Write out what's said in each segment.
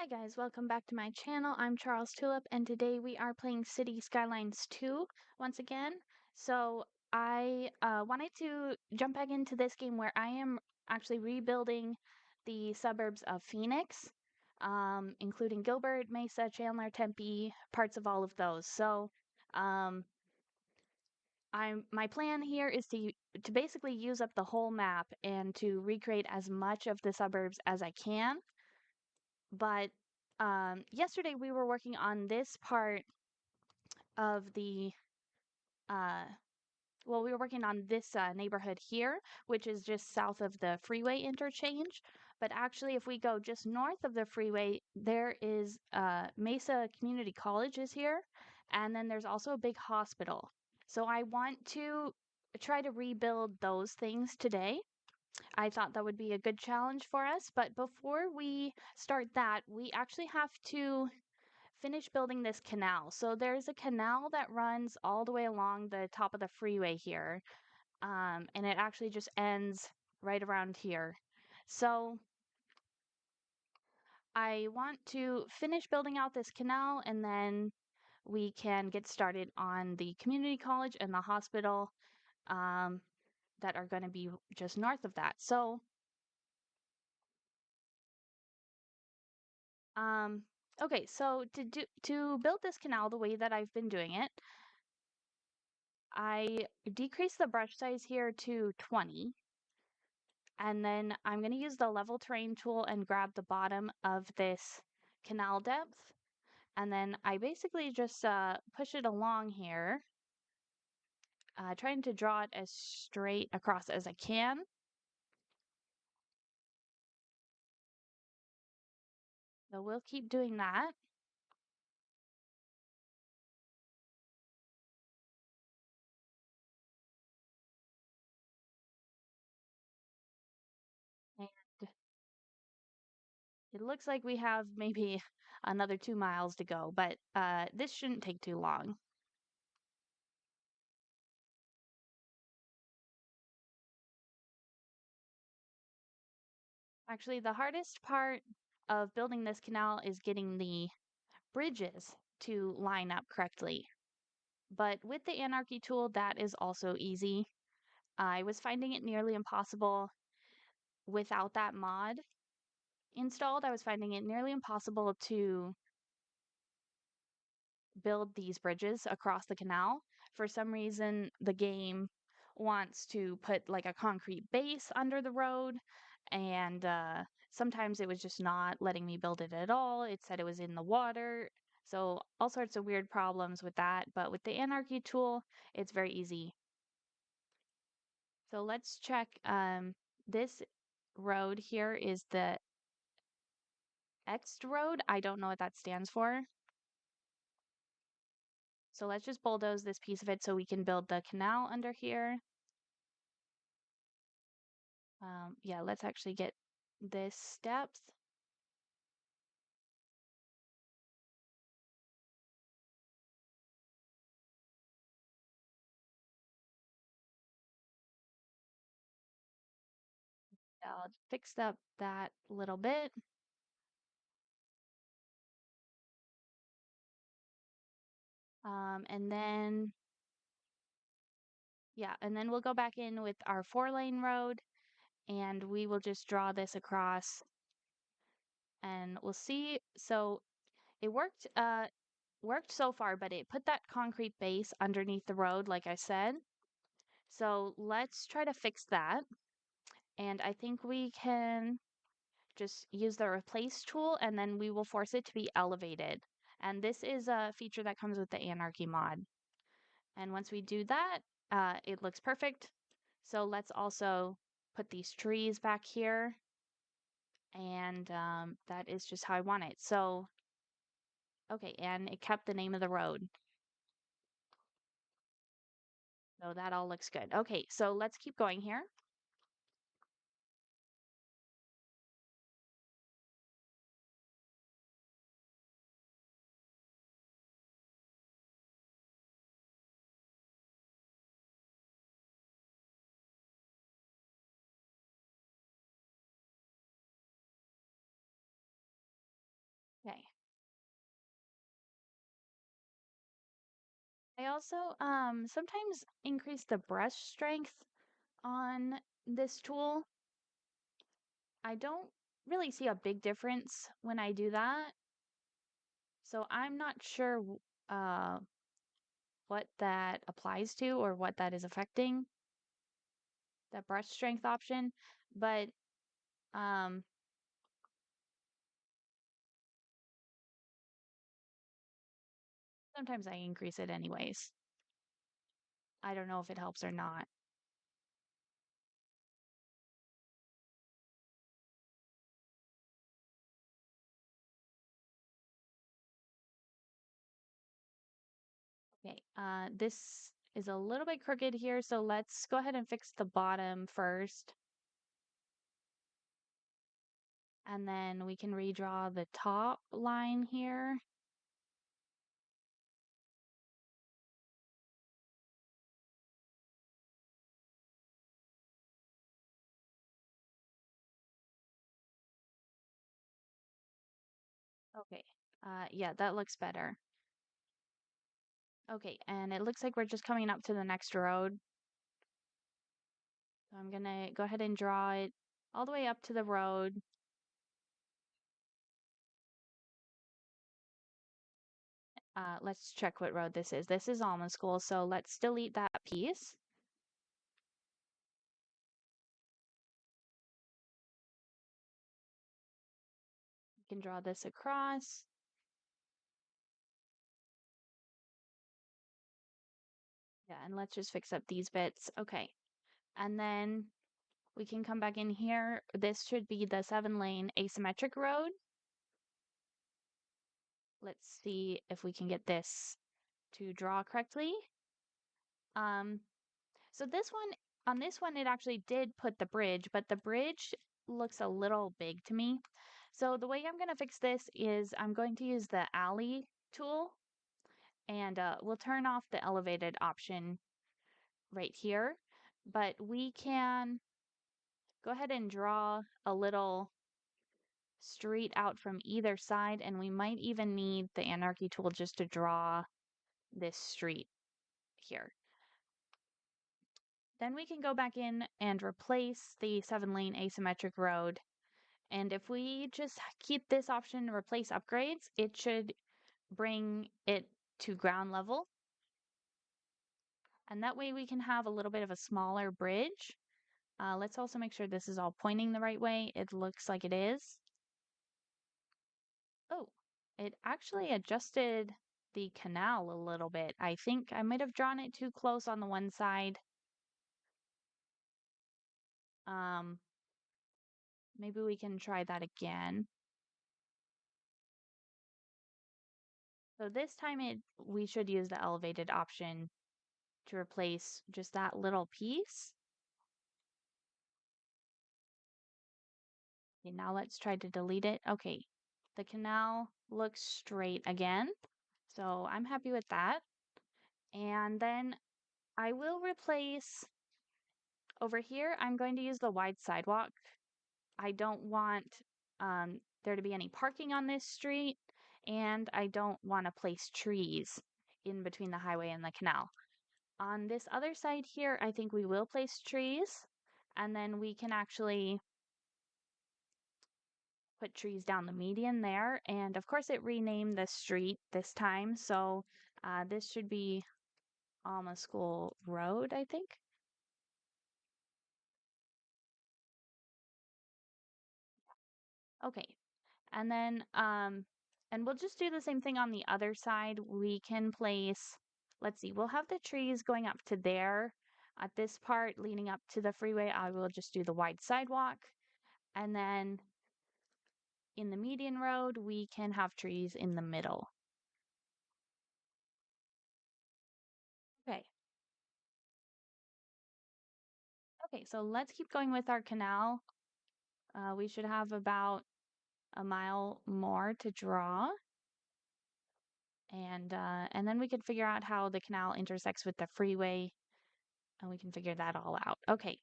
Hi guys, welcome back to my channel. I'm Charles Tulip and today we are playing City Skylines 2 once again. So I wanted to jump back into this game where I am actually rebuilding the suburbs of Phoenix, including Gilbert, Mesa, Chandler, Tempe, parts of all of those. So um, my plan here is to basically use up the whole map and to recreate as much of the suburbs as I can. But yesterday we were working on this part of the uh, we were working on this neighborhood here, which is just south of the freeway interchange. But actually, if we go just north of the freeway, there is Mesa Community College is here, and then there's also a big hospital. So I want to try to rebuild those things today. I thought that would be a good challenge for us. But before we start that, we actually have to finish building this canal. So there's a canal that runs all the way along the top of the freeway here. And it actually just ends right around here. So I want to finish building out this canal and then we can get started on the community college and the hospital um, that are going to be just north of that. So Um, okay, so to build this canal the way that I've been doing it, I decrease the brush size here to 20, and then I'm going to use the level terrain tool and grab the bottom of this canal depth, and then I basically just push it along here, trying to draw it as straight across as I can. So we'll keep doing that. And it looks like we have maybe another 2 miles to go, but this shouldn't take too long. Actually, the hardest part of building this canal is getting the bridges to line up correctly. But with the Anarchy tool, that is also easy. I was finding it nearly impossible without that mod installed. I was finding it nearly impossible to build these bridges across the canal. For some reason, the game wants to put like a concrete base under the road, and sometimes it was just not letting me build it at all. It said it was in the water. So, all sorts of weird problems with that. But with the Anarchy tool, it's very easy. So, let's check. This road here is the X road. I don't know what that stands for. So let's just bulldoze this piece of it so we can build the canal under here. Yeah, let's actually get this depth. I'll fix up that little bit. And then, yeah, and then we'll go back in with our 4-lane road and we will just draw this across and we'll see. So it worked so far, but it put that concrete base underneath the road, like I said. So let's try to fix that. And I think we can just use the replace tool and then we will force it to be elevated. And this is a feature that comes with the Anarchy mod. And once we do that, it looks perfect. So let's also put these trees back here. And that is just how I want it. So, okay, and it kept the name of the road. So that all looks good. Okay, so let's keep going here. I also sometimes increase the brush strength on this tool. I don't really see a big difference when I do that. So I'm not sure what that applies to or what that is affecting, that brush strength option. But um, sometimes I increase it anyways. I don't know if it helps or not. Okay, this is a little bit crooked here, so let's go ahead and fix the bottom first. And then we can redraw the top line here. Okay, yeah, that looks better. Okay, and it looks like we're just coming up to the next road. So I'm gonna go ahead and draw it all the way up to the road. Let's check what road this is. This is Alma School, so let's delete that piece. We can draw this across. Yeah, and let's just fix up these bits. Okay, and then we can come back in here. This should be the 7-lane asymmetric road. Let's see if we can get this to draw correctly. Um, so on this one, it actually did put the bridge, but the bridge looks a little big to me. So the way I'm going to fix this is I'm going to use the alley tool, and we'll turn off the elevated option right here. But we can go ahead and draw a little street out from either side, and we might even need the anarchy tool just to draw this street here. Then we can go back in and replace the 7-lane asymmetric road. And if we just keep this option, replace upgrades, it should bring it to ground level. And that way we can have a little bit of a smaller bridge. Let's also make sure this is all pointing the right way. It looks like it is. Oh, it actually adjusted the canal a little bit. I think I might have drawn it too close on the one side. Um, Maybe we can try that again. So this time we should use the elevated option to replace just that little piece. Okay, now let's try to delete it. Okay, the canal looks straight again. So I'm happy with that. And then I will replace over here, I'm going to use the wide sidewalk. I don't want there to be any parking on this street, and I don't want to place trees in between the highway and the canal. On this other side here, I think we will place trees, and then we can actually put trees down the median there. And of course, it renamed the street this time, so this should be Alma School Road, I think. Okay, and then and we'll just do the same thing on the other side. We can place, let's see, we'll have the trees going up to there. At this part leading up to the freeway, I will just do the wide sidewalk. And then in the median road, we can have trees in the middle. Okay. Okay, so let's keep going with our canal. We should have about a mile more to draw. And then we can figure out how the canal intersects with the freeway, and we can figure that all out. Okay.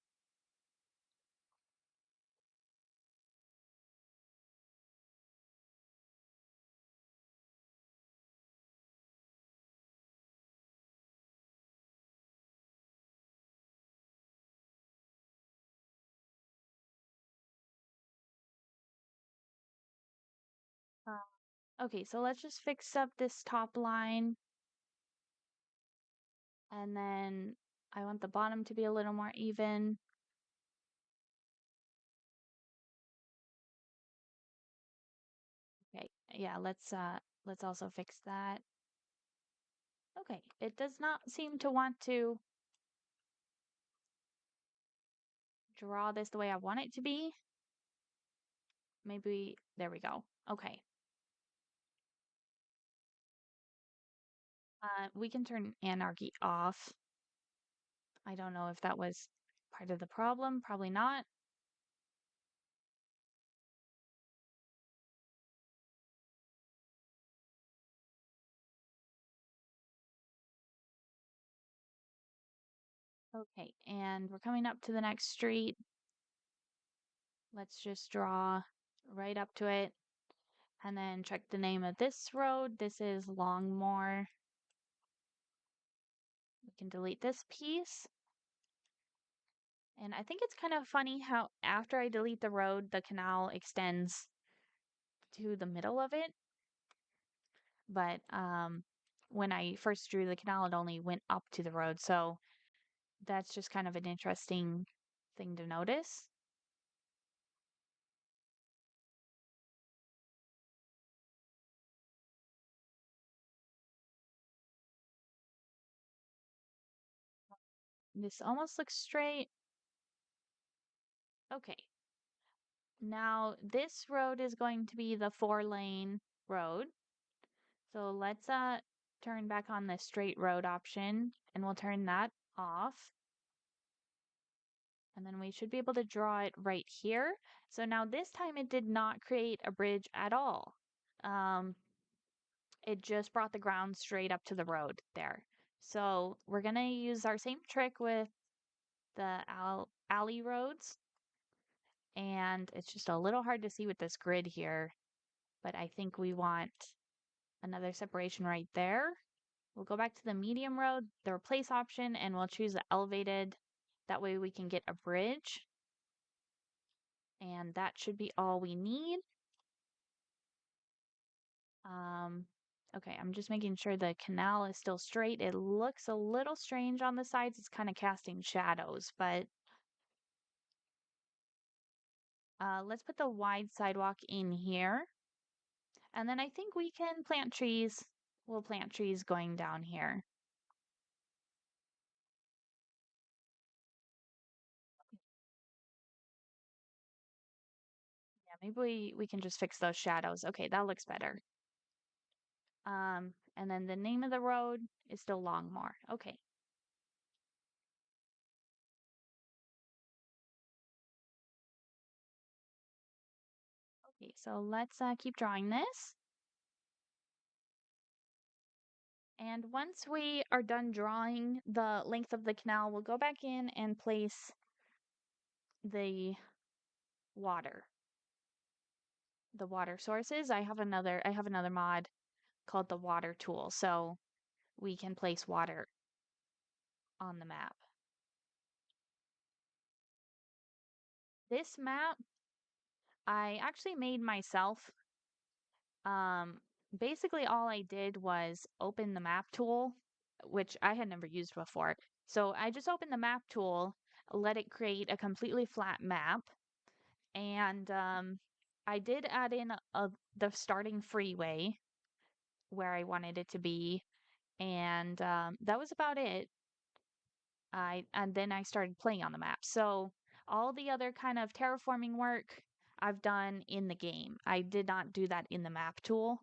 Uh, okay, so let's just fix up this top line, and then I want the bottom to be a little more even. Okay, yeah, let's also fix that. Okay, it does not seem to want to draw this the way I want it to be. Maybe there we go. Okay. We can turn anarchy off. I don't know if that was part of the problem. Probably not. Okay, and we're coming up to the next street. Let's just draw right up to it and then check the name of this road. This is Longmore. We can delete this piece. And I think it's kind of funny how after I delete the road, the canal extends to the middle of it. But when I first drew the canal, it only went up to the road. So that's just kind of an interesting thing to notice. This almost looks straight. Okay. Now this road is going to be the 4-lane road. So let's turn back on the straight road option and we'll turn that off. And then we should be able to draw it right here. So now this time it did not create a bridge at all. It just brought the ground straight up to the road there. So we're going to use our same trick with the alley roads. And it's just a little hard to see with this grid here, but I think we want another separation right there. We'll go back to the medium road, the replace option, and we'll choose the elevated. That way we can get a bridge. And that should be all we need. Um, okay, I'm just making sure the canal is still straight. It looks a little strange on the sides. It's kind of casting shadows, but let's put the wide sidewalk in here. And then I think we can plant trees. We'll plant trees going down here. Yeah, maybe we can just fix those shadows. Okay, that looks better. And then the name of the road is still Longmore. Okay. Okay, so let's keep drawing this. And once we are done drawing the length of the canal, we'll go back in and place the water. The water sources. I have another mod called the water tool, so we can place water on the map. This map I actually made myself. Um, Basically all I did was open the map tool, which I had never used before. So I just opened the map tool, let it create a completely flat map, and I did add in the starting freeway where I wanted it to be, and that was about it. And then I started playing on the map. So all the other kind of terraforming work I've done in the game. I did not do that in the map tool,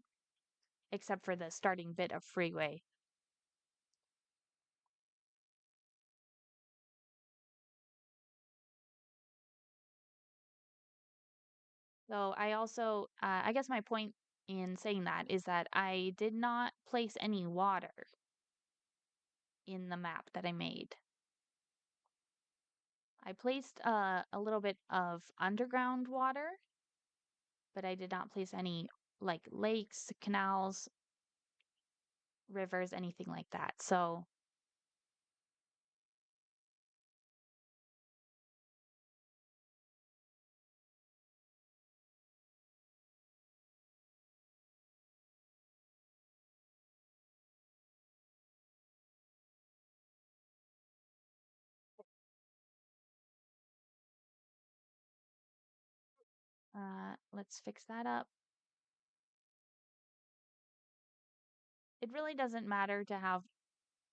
except for the starting bit of freeway. So I also, I guess my point in saying that is that I did not place any water in the map that I made. I placed a little bit of underground water, but I did not place any like lakes, canals, rivers, anything like that. So let's fix that up. It really doesn't matter to have,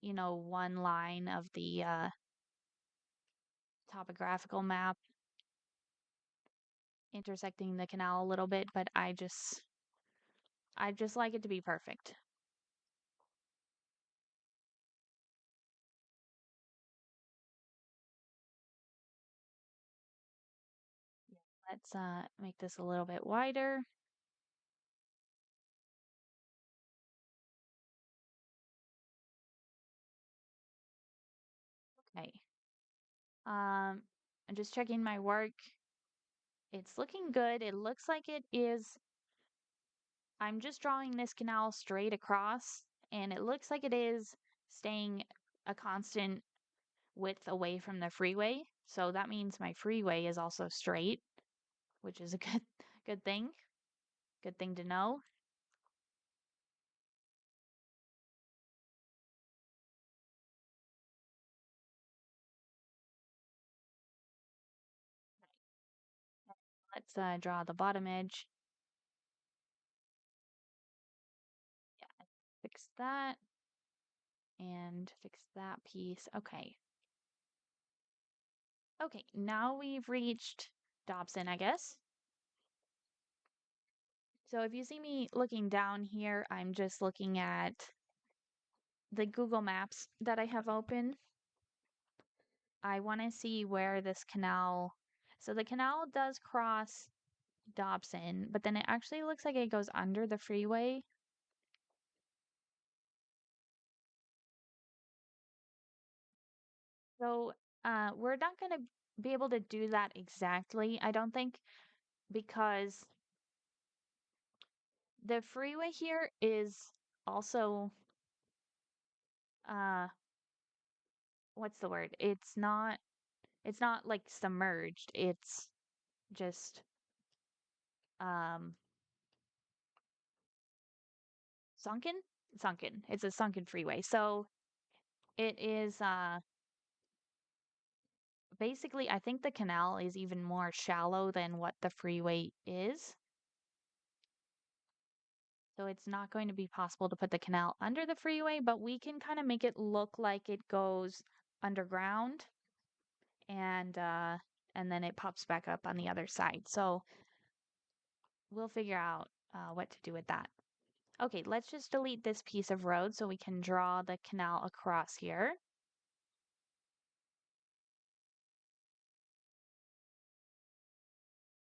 one line of the topographical map intersecting the canal a little bit, but I just like it to be perfect. Let's make this a little bit wider. Okay. I'm just checking my work. It's looking good. It looks like it is. I'm just drawing this canal straight across, and it looks like it is staying a constant width away from the freeway. So that means my freeway is also straight, which is a good thing. Good thing to know. Let's draw the bottom edge. Yeah, fix that and fix that piece. Okay. Okay, now we've reached Dobson, I guess. So if you see me looking down here, I'm just looking at the Google Maps that I have open. I want to see where this canal. So the canal does cross Dobson, but then it actually looks like it goes under the freeway. So we're not going to be able to do that exactly, I don't think, because the freeway here is also uh what's the word? It's not like submerged. It's just um sunken. Sunken. It's a sunken freeway. So it is basically, I think the canal is even more shallow than what the freeway is. So it's not going to be possible to put the canal under the freeway, but we can kind of make it look like it goes underground and and then it pops back up on the other side. So we'll figure out what to do with that. Okay, let's just delete this piece of road so we can draw the canal across here.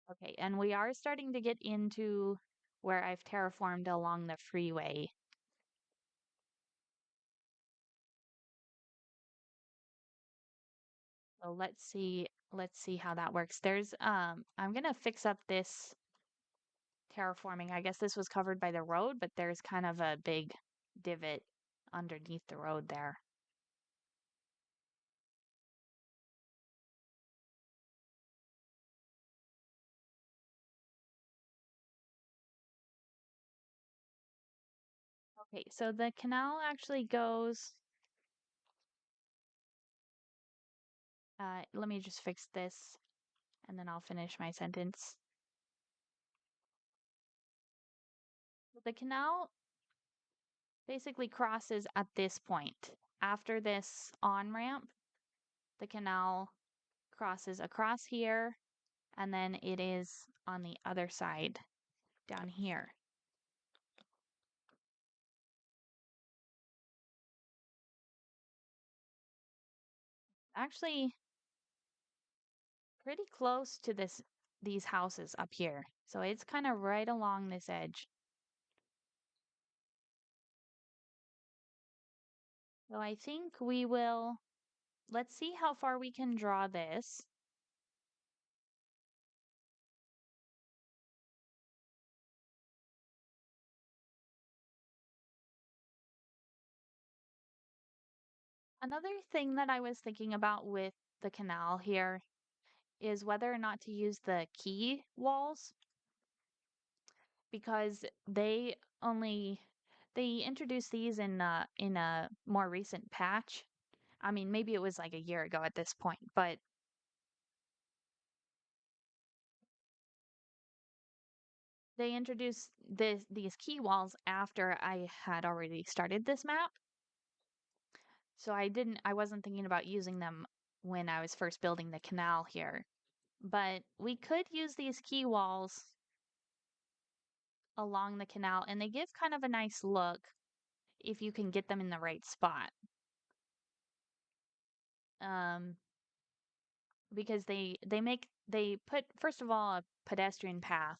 Okay, and we are starting to get into where I've terraformed along the freeway. So let's see how that works. I'm gonna fix up this terraforming. I guess this was covered by the road, but there's kind of a big divot underneath the road there. Okay, so the canal actually goes, let me just fix this and then I'll finish my sentence. The canal basically crosses at this point. After this on-ramp, the canal crosses across here and then it is on the other side down here. Actually, pretty close to these houses up here. So it's kind of right along this edge. So I think let's see how far we can draw this. Another thing that I was thinking about with the canal here is whether or not to use the key walls because only they introduced these in a more recent patch. I mean, maybe it was like a year ago at this point, but they introduced these key walls after I had already started this map. So I wasn't thinking about using them when I was first building the canal here. But we could use these key walls along the canal, and they give kind of a nice look if you can get them in the right spot. Um, because they put, first of all, a pedestrian path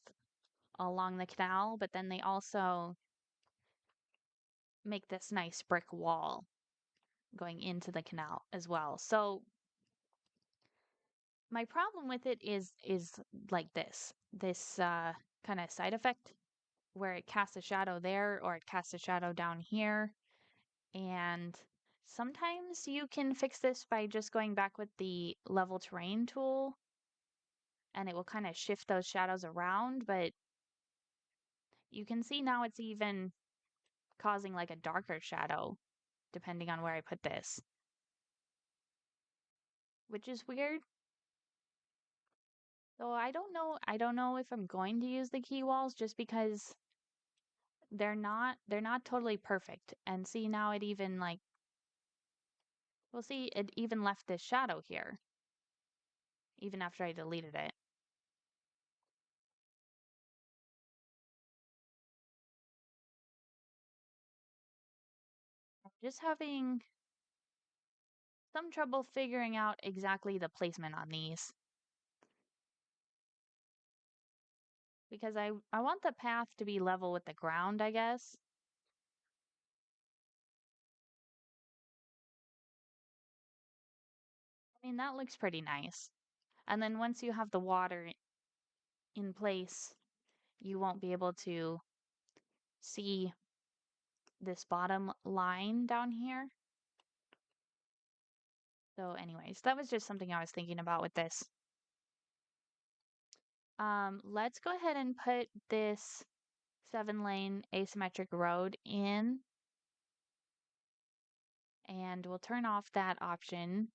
along the canal, but then they also make this nice brick wall going into the canal as well. So my problem with it is like this kind of side effect where it casts a shadow there or it casts a shadow down here. And sometimes you can fix this by just going back with the level terrain tool and it will kind of shift those shadows around. But you can see now it's even causing like a darker shadow depending on where I put this, which is weird. So I don't know if I'm going to use the key walls just because they're not totally perfect. And see now it even like we'll see it even left this shadow here even after I deleted it. I'm just having some trouble figuring out exactly the placement on these because I want the path to be level with the ground, I guess. I mean, that looks pretty nice. And then once you have the water in place, you won't be able to see this bottom line down here. So anyways, that was just something I was thinking about with this. Let's go ahead and put this 7-lane asymmetric road in, and we'll turn off that option.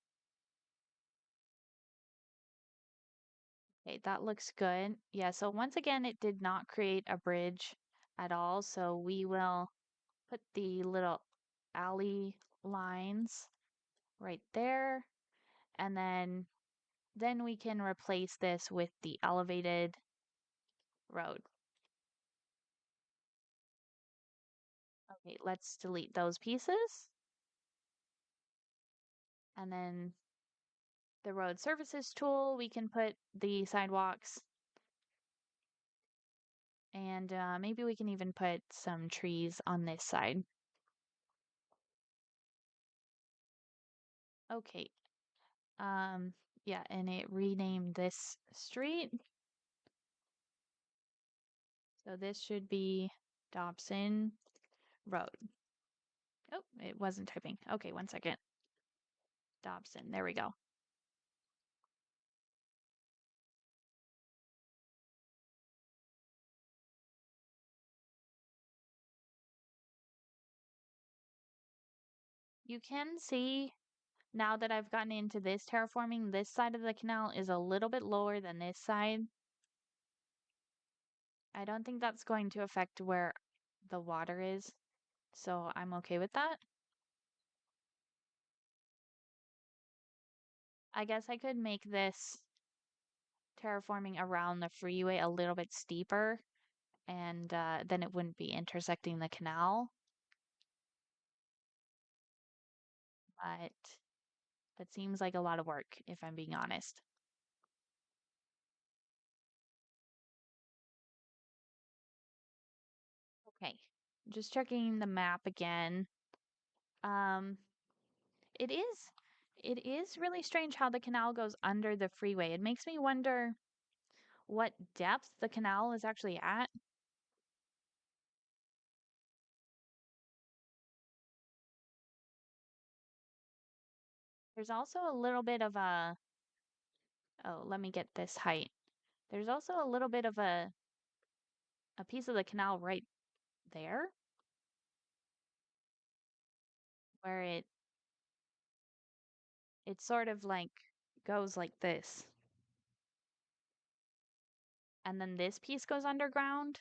Okay, that looks good. Yeah, so once again, it did not create a bridge at all. So we will put the little alley lines right there. And then we can replace this with the elevated road. Okay, let's delete those pieces. And then the road surfaces tool, we can put the sidewalks and maybe we can even put some trees on this side. Okay. Um, yeah, and it renamed this street. So this should be Dobson Road. Oh, it wasn't typing. Okay, one second. Dobson. There we go. You can see now that I've gotten into this terraforming, this side of the canal is a little bit lower than this side. I don't think that's going to affect where the water is, so I'm okay with that. I guess I could make this terraforming around the freeway a little bit steeper, and then it wouldn't be intersecting the canal. But that seems like a lot of work, if I'm being honest. Okay, just checking the map again. Um, it is it is really strange how the canal goes under the freeway. It makes me wonder what depth the canal is actually at. There's also a little bit of a, oh, let me get this height. There's also a little bit of a piece of the canal right there where it sort of like goes like this. And then this piece goes underground.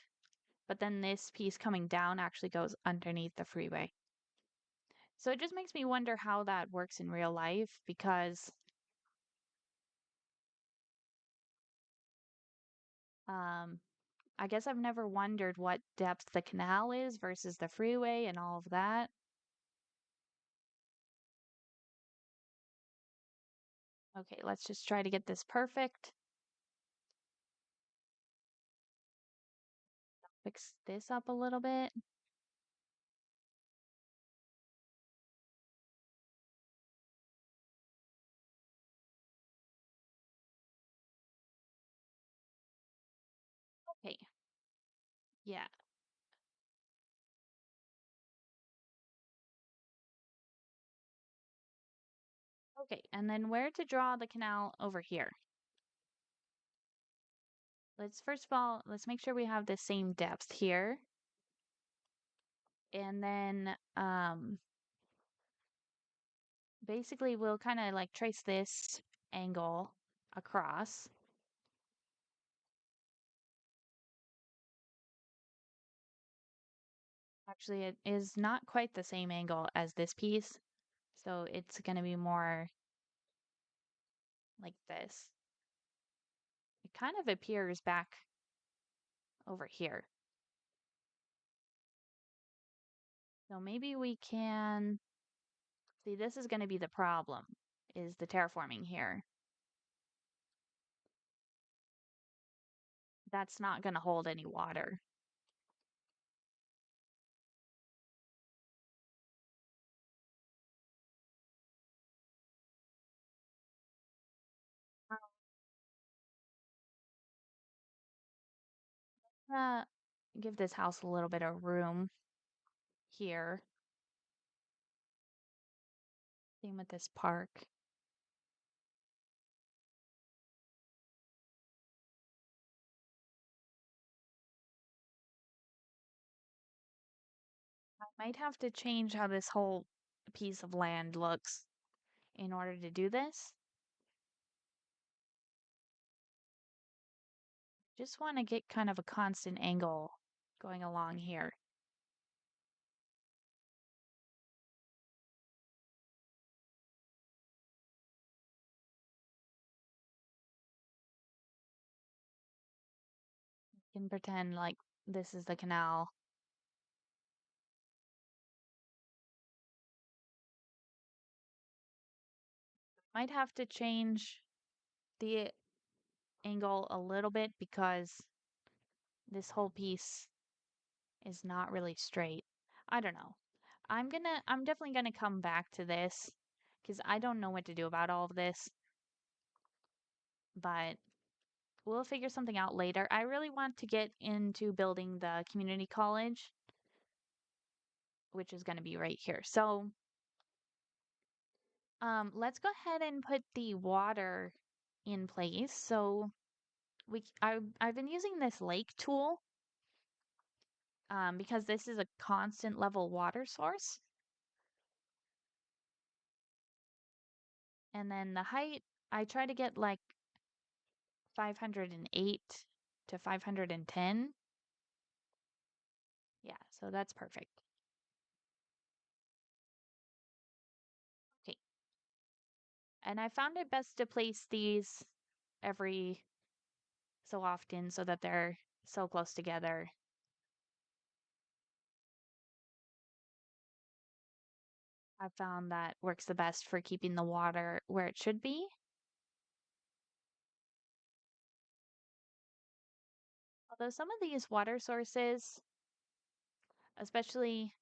but then this piece coming down actually goes underneath the freeway. So it just makes me wonder how that works in real life because um, I guess I've never wondered what depth the canal is versus the freeway and all of that. Okay, let's just try to get this perfect. Fix this up a little bit. Okay, yeah. Okay, and then where to draw the canal over here? Let's first of all, let's make sure we have the same depth here. And then basically we'll kind of like trace this angle across. Actually, it is not quite the same angle as this piece, so it's going to be more like this. It kind of appears back over here. So maybe we can see this is going to be the problem is the terraforming here. That's not going to hold any water. Uh, give this house a little bit of room here. Same with this park. I might have to change how this whole piece of land looks in order to do this. Just want to get kind of a constant angle going along here. Can pretend like this is the canal. Might have to change the angle a little bit because this whole piece is not really straight. I don't know. I'm definitely gonna come back to this because I don't know what to do about all of this, but we'll figure something out later. I really want to get into building the community college, which is gonna be right here. So, let's go ahead and put the water in place. So I've been using this lake tool because this is a constant level water source. And then the height, I try to get like 508 to 510. Yeah, so that's perfect. Okay. And I found it best to place these every so often so that they're so close together. I found that works the best for keeping the water where it should be. Although some of these water sources, especially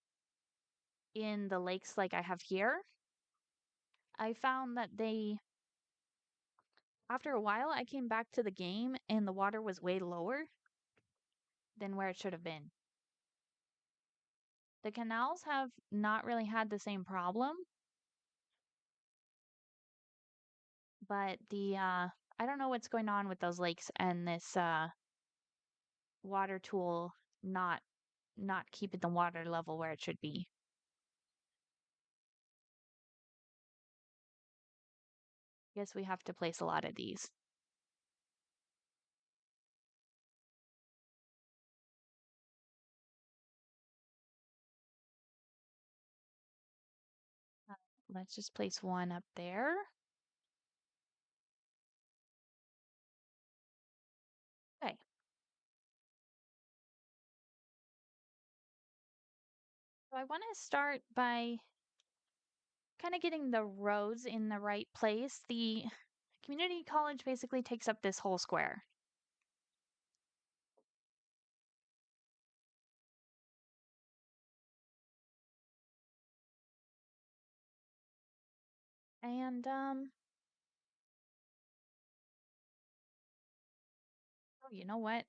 in the lakes like I have here, I found that after a while, I came back to the game and the water was way lower than where it should have been. The canals have not really had the same problem, but I don't know what's going on with those lakes and this water tool not not keeping the water level where it should be. Guess we have to place a lot of these. let's just place one up there. Okay. So I want to start by kind of getting the roads in the right place. The community college basically takes up this whole square. And oh, you know what?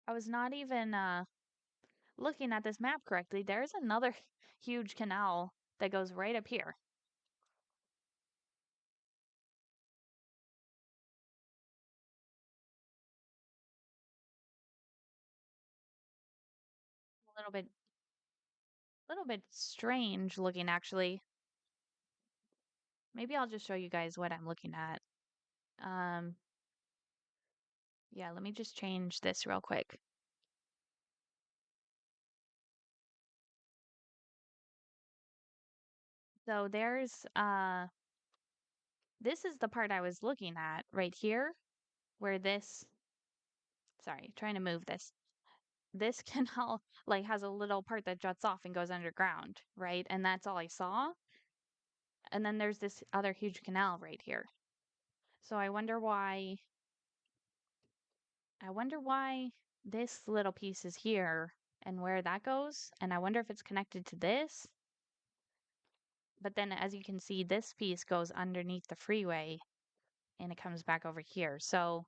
I was not even looking at this map correctly. There's another huge canal that goes right up here. A little bit strange looking actually. Maybe I'll just show you guys what I'm looking at. Um, yeah, let me just change this real quick. So there's this is the part I was looking at right here where this, sorry, trying to move this. This canal like has a little part that juts off and goes underground, right? And that's all I saw. And then there's this other huge canal right here. So I wonder why this little piece is here and where that goes. And I wonder if it's connected to this. But then as you can see, this piece goes underneath the freeway and it comes back over here. So,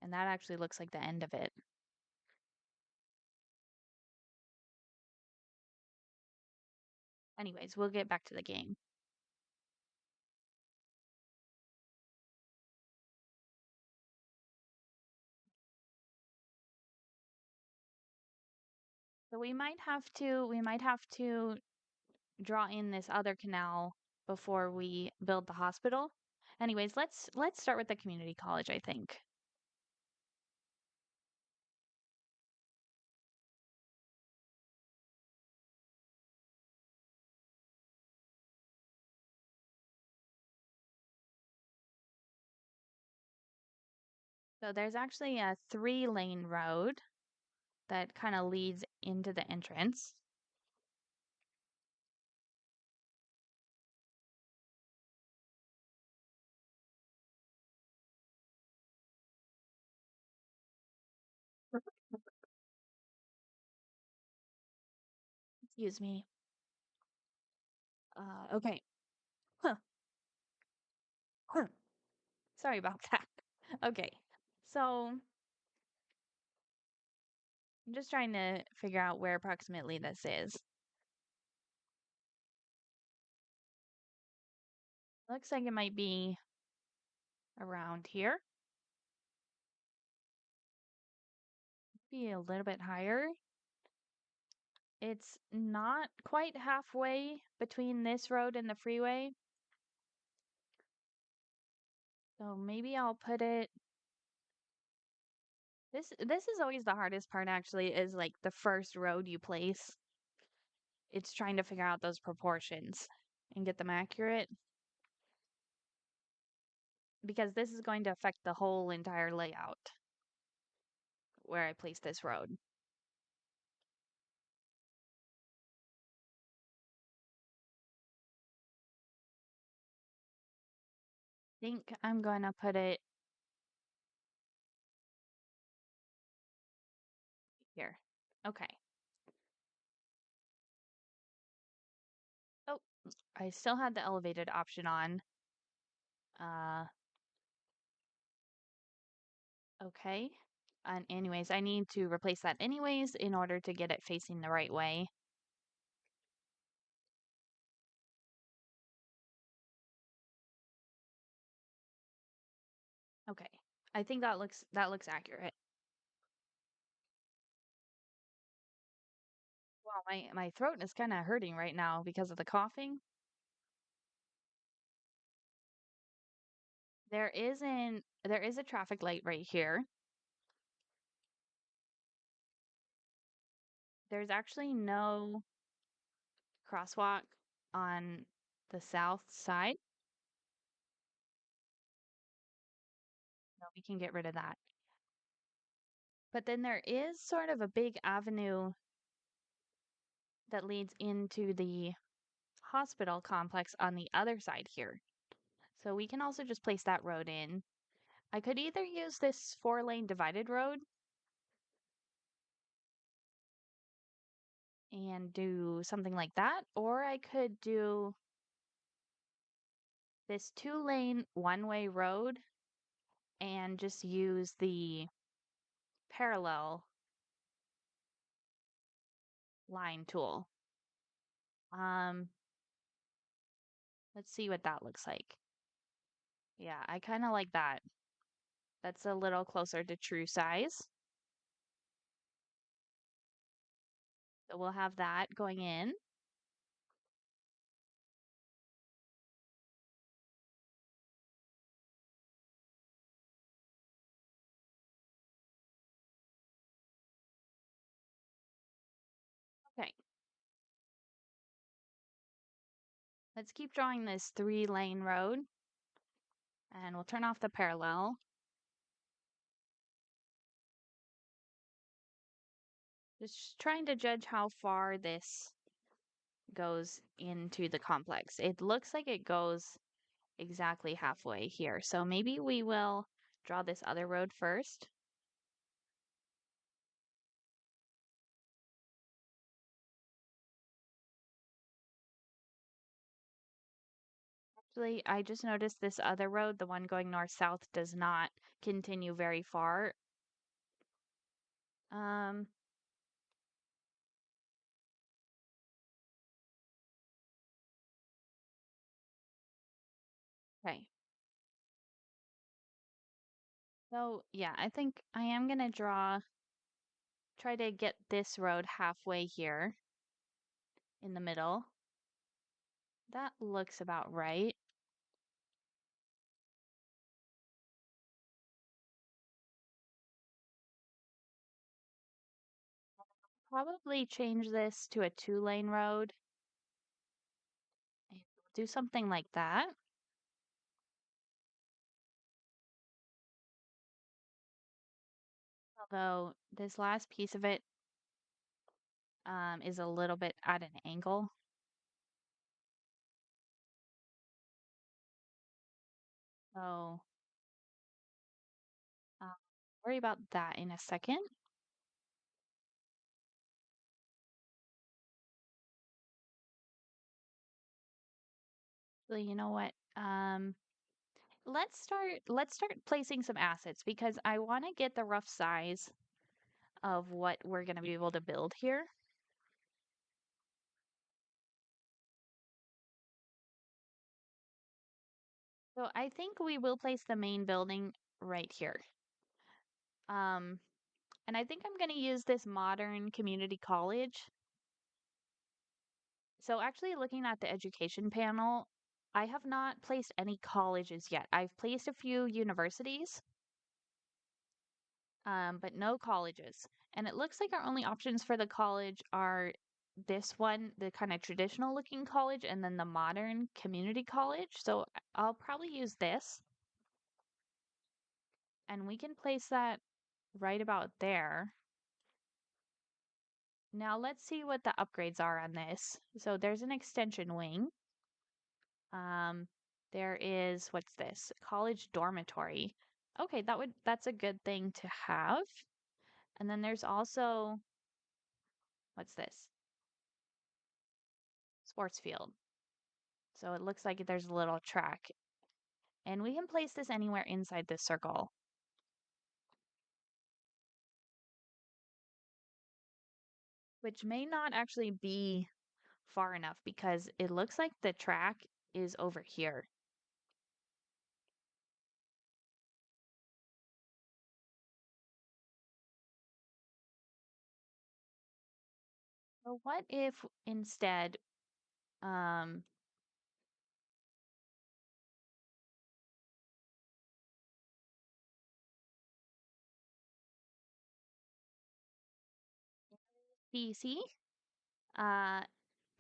and that actually looks like the end of it. Anyways, we'll get back to the game. So we might have to draw in this other canal before we build the hospital. Anyways, let's start with the community college, I think. So there's actually a 3-lane road that kind of leads into the entrance. Excuse me. Okay. Huh. Huh. Sorry about that. Okay. So I'm just trying to figure out where approximately this is. Looks like it might be around here. Be a little bit higher. It's not quite halfway between this road and the freeway. So maybe I'll put it this is always the hardest part actually is like the first road you place. It's trying to figure out those proportions and get them accurate because this is going to affect the whole entire layout where I place this road. Think I'm going to put it here. Okay. Oh, I still had the elevated option on. Uh, okay. And anyways, I need to replace that anyways in order to get it facing the right way. Okay. I think that looks accurate. Wow, my throat is kind of hurting right now because of the coughing. There is a traffic light right here. There's actually no crosswalk on the south side. No, we can get rid of that. But then there is sort of a big avenue that leads into the hospital complex on the other side here. So we can also just place that road in. I could either use this 4-lane divided road and do something like that, or I could do this 2-lane one-way road and just use the parallel line tool. Um, let's see what that looks like. Yeah, I kind of like that. That's a little closer to true size. So we'll have that going in. Okay, let's keep drawing this 3-lane road and we'll turn off the parallel. Just trying to judge how far this goes into the complex. It looks like it goes exactly halfway here. So maybe we will draw this other road first. Actually, I just noticed this other road, the one going north-south, does not continue very far. Um, okay. So yeah, I think I am gonna try to get this road halfway here in the middle. That looks about right. Probably change this to a 2-lane road and do something like that. Although this last piece of it is a little bit at an angle. So uh, worry about that in a second. So you know what? Let's start placing some assets because I want to get the rough size of what we're going to be able to build here. So I think we will place the main building right here. Um, and I think I'm going to use this modern community college. So actually looking at the education panel, I have not placed any colleges yet. I've placed a few universities, but no colleges. And it looks like our only options for the college are this one, the kind of traditional looking college, and then the modern community college. So I'll probably use this. And we can place that right about there. Now let's see what the upgrades are on this. So there's an extension wing. Um, there is, what's this? College dormitory. Okay, that's a good thing to have. And then there's also, what's this? Sports field. So it looks like there's a little track. And we can place this anywhere inside this circle, which may not actually be far enough because it looks like the track is over here. So what if instead, um, DC, uh,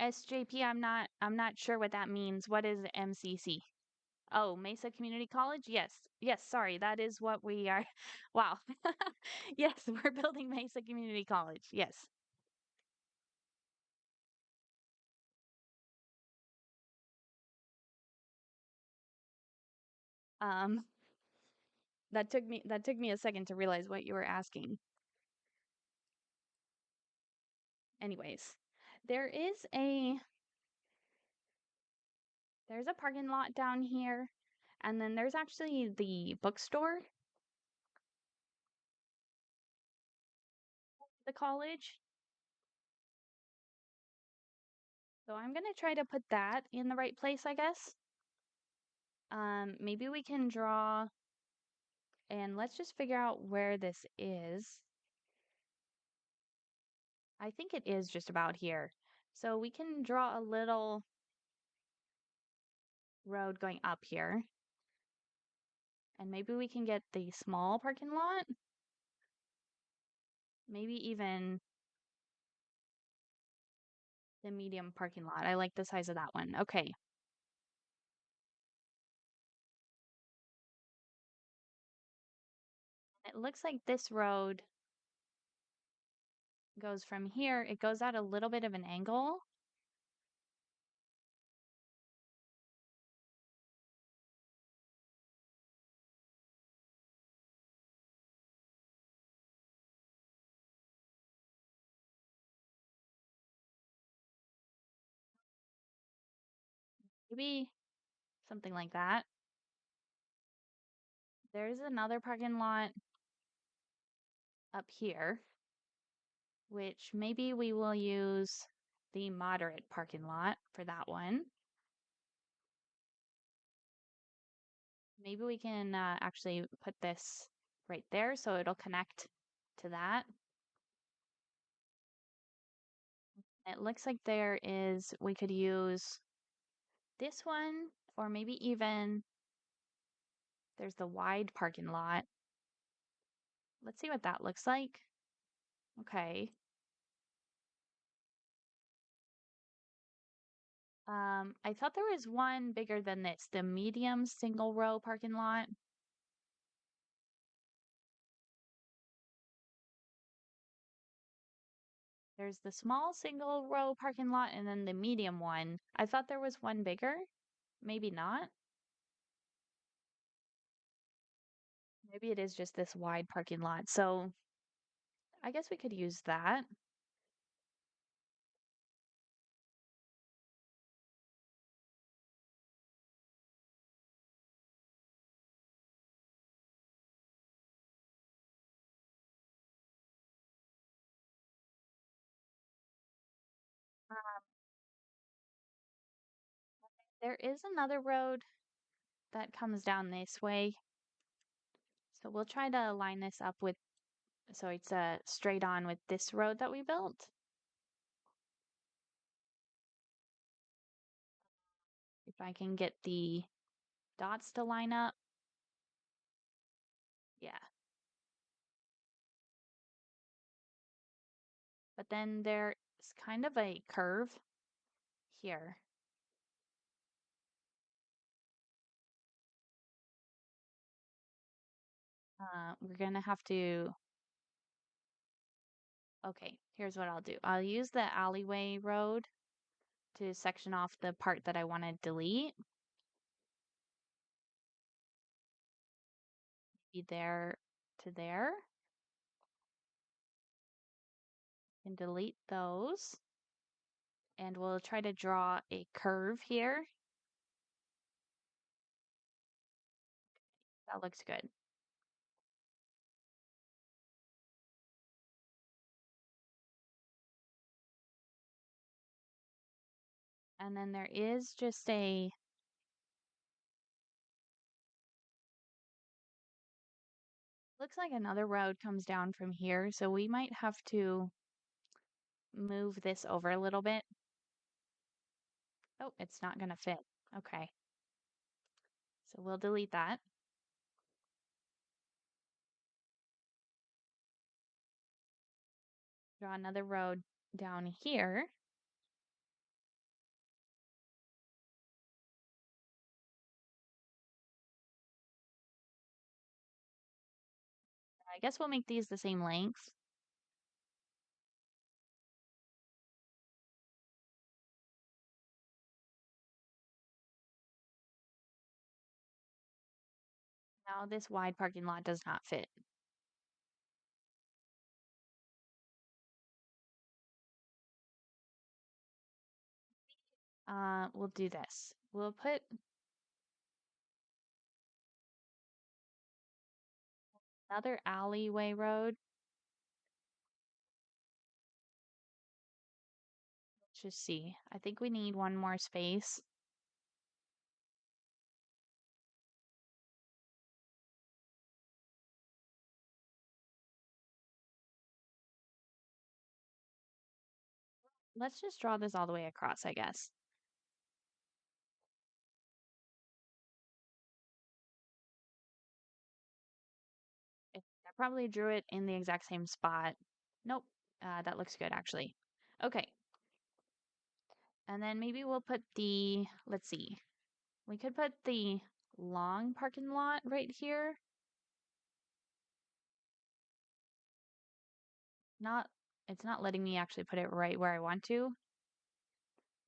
SJP, I'm not sure what that means. What is MCC? Oh, Mesa Community College? Yes. Yes, sorry. That is what we are. Wow. Yes, we're building Mesa Community College. Yes. Um, that took me a second to realize what you were asking. Anyways, there is a there's a parking lot down here, and then there's actually the bookstore, the college. So I'm gonna try to put that in the right place, I guess. Maybe we can draw, and let's just figure out where this is. I think it is just about here. So we can draw a little road going up here. And maybe we can get the small parking lot. Maybe even the medium parking lot. I like the size of that one. Okay. It looks like this road goes from here. It goes at a little bit of an angle. Maybe something like that. There's another parking lot up here, which maybe we will use the moderate parking lot for that one. Maybe we can actually put this right there so it'll connect to that. It looks like we could use this one, or maybe even there's the wide parking lot. Let's see what that looks like. Okay. I thought there was one bigger than this, the medium single row parking lot. There's the small single row parking lot and then the medium one. I thought there was one bigger. Maybe not. Maybe it is just this wide parking lot. So I guess we could use that. There is another road that comes down this way. So we'll try to line this up with, so it's straight on with this road that we built. If I can get the dots to line up. Yeah. But then there's kind of a curve here. We're gonna have to, okay, here's what I'll do. I'll use the alleyway road to section off the part that I want to delete. Be there to there. And delete those. And we'll try to draw a curve here. That looks good. And then there is just looks like another road comes down from here, so we might have to move this over a little bit. Oh, it's not gonna fit. Okay. So we'll delete that. Draw another road down here. I guess we'll make these the same length. Now this wide parking lot does not fit. We'll do this. We'll put another alleyway road. Let's just see. I think we need one more space. Let's just draw this all the way across, I guess. I probably drew it in the exact same spot. Nope. That looks good, actually. Okay. And then maybe we'll put let's see. We could put the long parking lot right here. Not, it's not letting me actually put it right where I want to.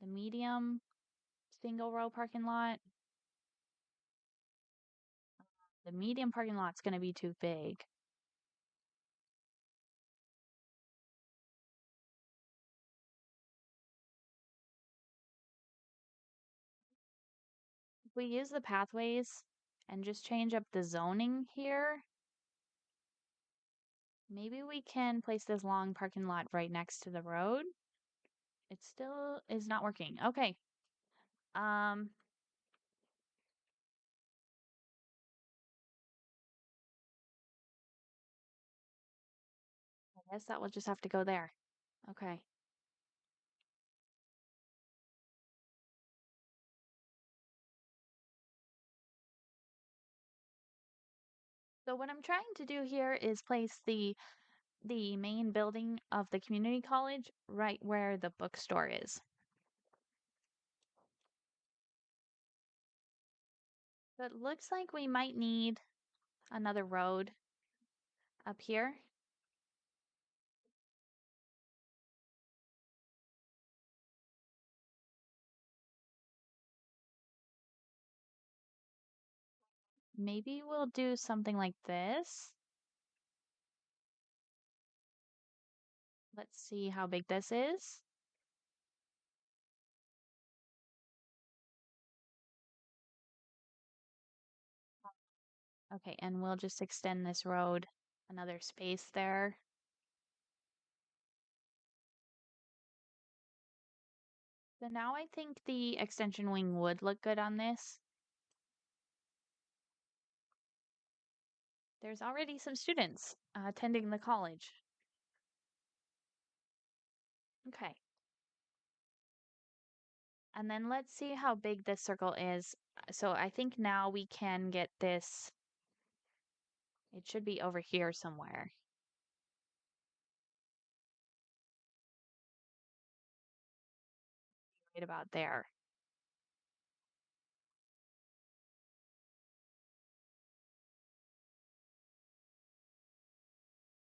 The medium single row parking lot. The medium parking lot's going to be too big. If we use the pathways and just change up the zoning here, maybe we can place this long parking lot right next to the road. It still is not working. Okay. Um, I guess that will just have to go there. Okay. So what I'm trying to do here is place the main building of the community college right where the bookstore is. So it looks like we might need another road up here. Maybe we'll do something like this. Let's see how big this is. Okay, and we'll just extend this road another space there. So now I think the extension wing would look good on this. There's already some students attending the college. Okay. And then let's see how big this circle is. So I think now we can get this. It should be over here somewhere. Right about there.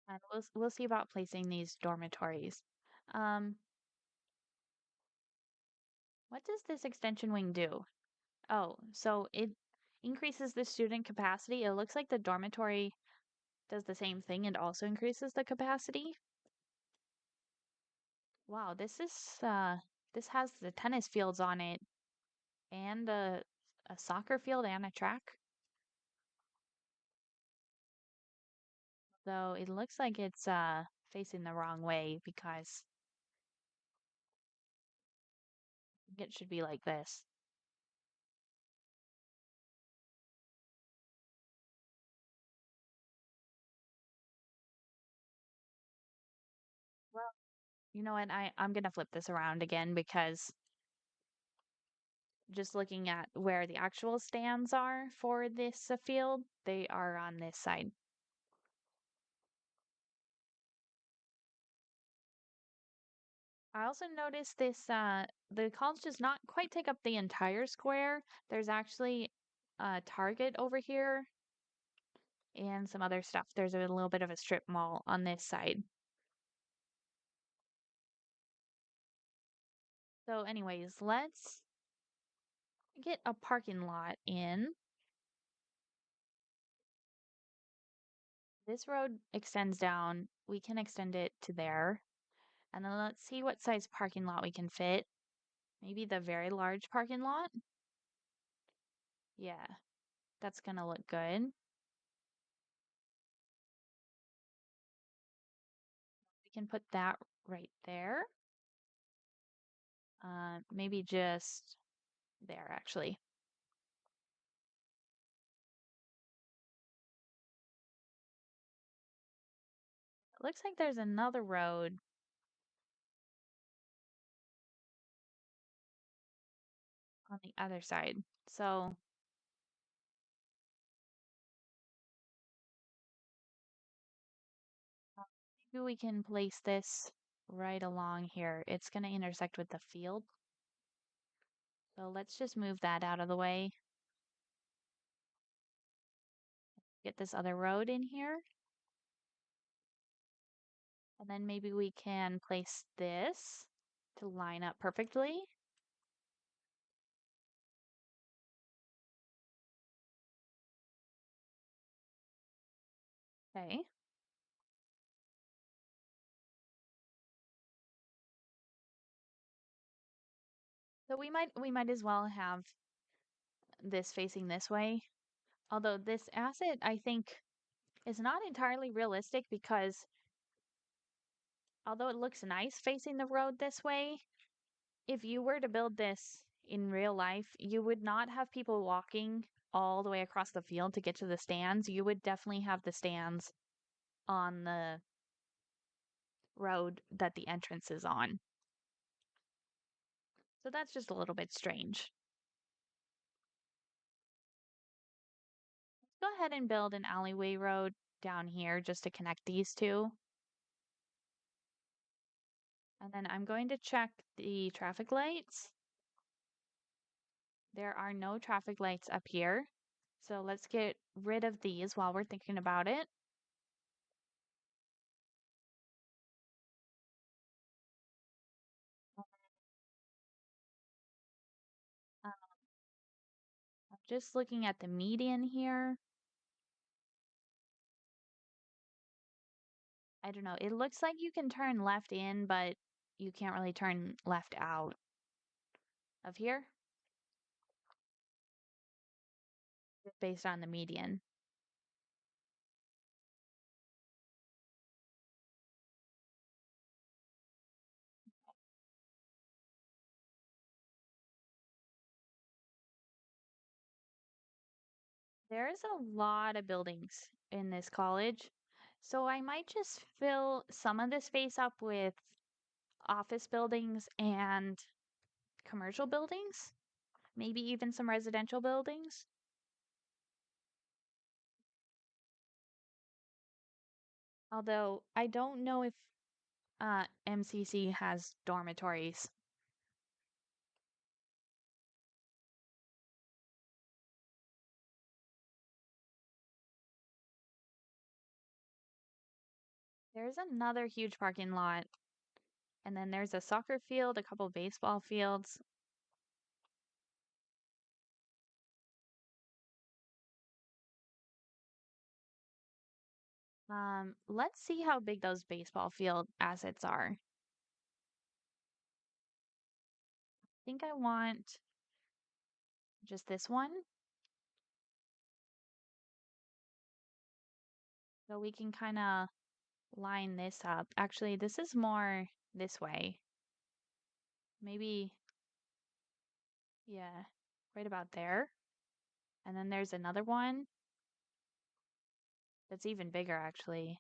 And we'll see about placing these dormitories. Um, what does this extension wing do? Oh, so it increases the student capacity. It looks like the dormitory does the same thing and also increases the capacity. Wow, this has the tennis fields on it and a soccer field and a track. Though it looks like it's facing the wrong way because it should be like this. Well, you know what? I'm gonna flip this around again because just looking at where the actual stands are for this field, they are on this side. I also noticed this the college does not quite take up the entire square. There's actually a Target over here. and some other stuff. There's a little bit of a strip mall on this side. So anyways, let's get a parking lot in. This road extends down. We can extend it to there. And then let's see what size parking lot we can fit. Maybe the very large parking lot? Yeah, that's gonna look good. We can put that right there. Maybe just there, actually. It looks like there's another road on the other side. So maybe we can place this right along here. It's gonna intersect with the field. So let's just move that out of the way. Get this other road in here. And then maybe we can place this to line up perfectly. Okay. So we might as well have this facing this way. Although this asset, I think, is not entirely realistic because although it looks nice facing the road this way, if you were to build this in real life, you would not have people walking all the way across the field to get to the stands. You would definitely have the stands on the road that the entrance is on. So that's just a little bit strange. Let's go ahead and build an alleyway road down here just to connect these two. And then I'm going to check the traffic lights. There are no traffic lights up here. So let's get rid of these while we're thinking about it. Uh, I'm just looking at the median here. I don't know. It looks like you can turn left in, but you can't really turn left out of here based on the median. There's a lot of buildings in this college, so I might just fill some of the space up with office buildings and commercial buildings, maybe even some residential buildings. Although I don't know if MCC has dormitories. There's another huge parking lot, and then there's a soccer field, a couple baseball fields. Let's see how big those baseball field assets are. I think I want just this one. So we can kind of line this up. Actually, this is more this way. Maybe, yeah, right about there. And then there's another one that's even bigger, actually.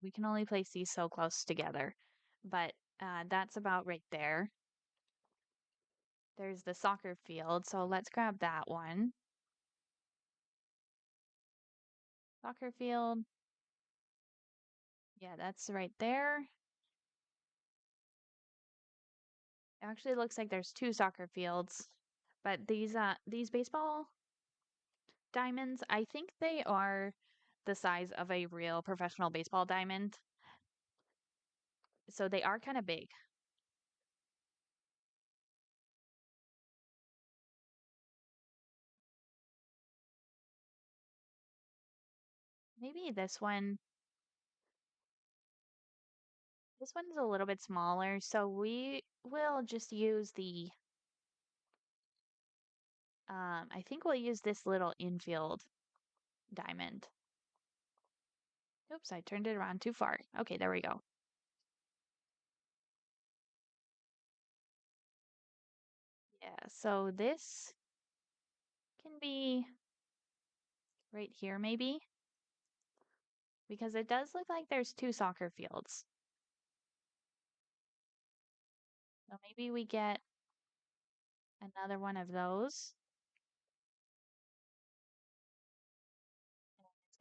We can only place these so close together, but that's about right there. There's the soccer field, so let's grab that one. Soccer field. Yeah, that's right there. Actually looks like there's two soccer fields, but these baseball diamonds, I think they are the size of a real professional baseball diamond. So they are kind of big. Maybe this one's a little bit smaller, so we will just use the I think we'll use this little infield diamond. Oops, I turned it around too far. Okay, there we go. Yeah, so this can be right here maybe, because it does look like there's two soccer fields. So maybe we get another one of those.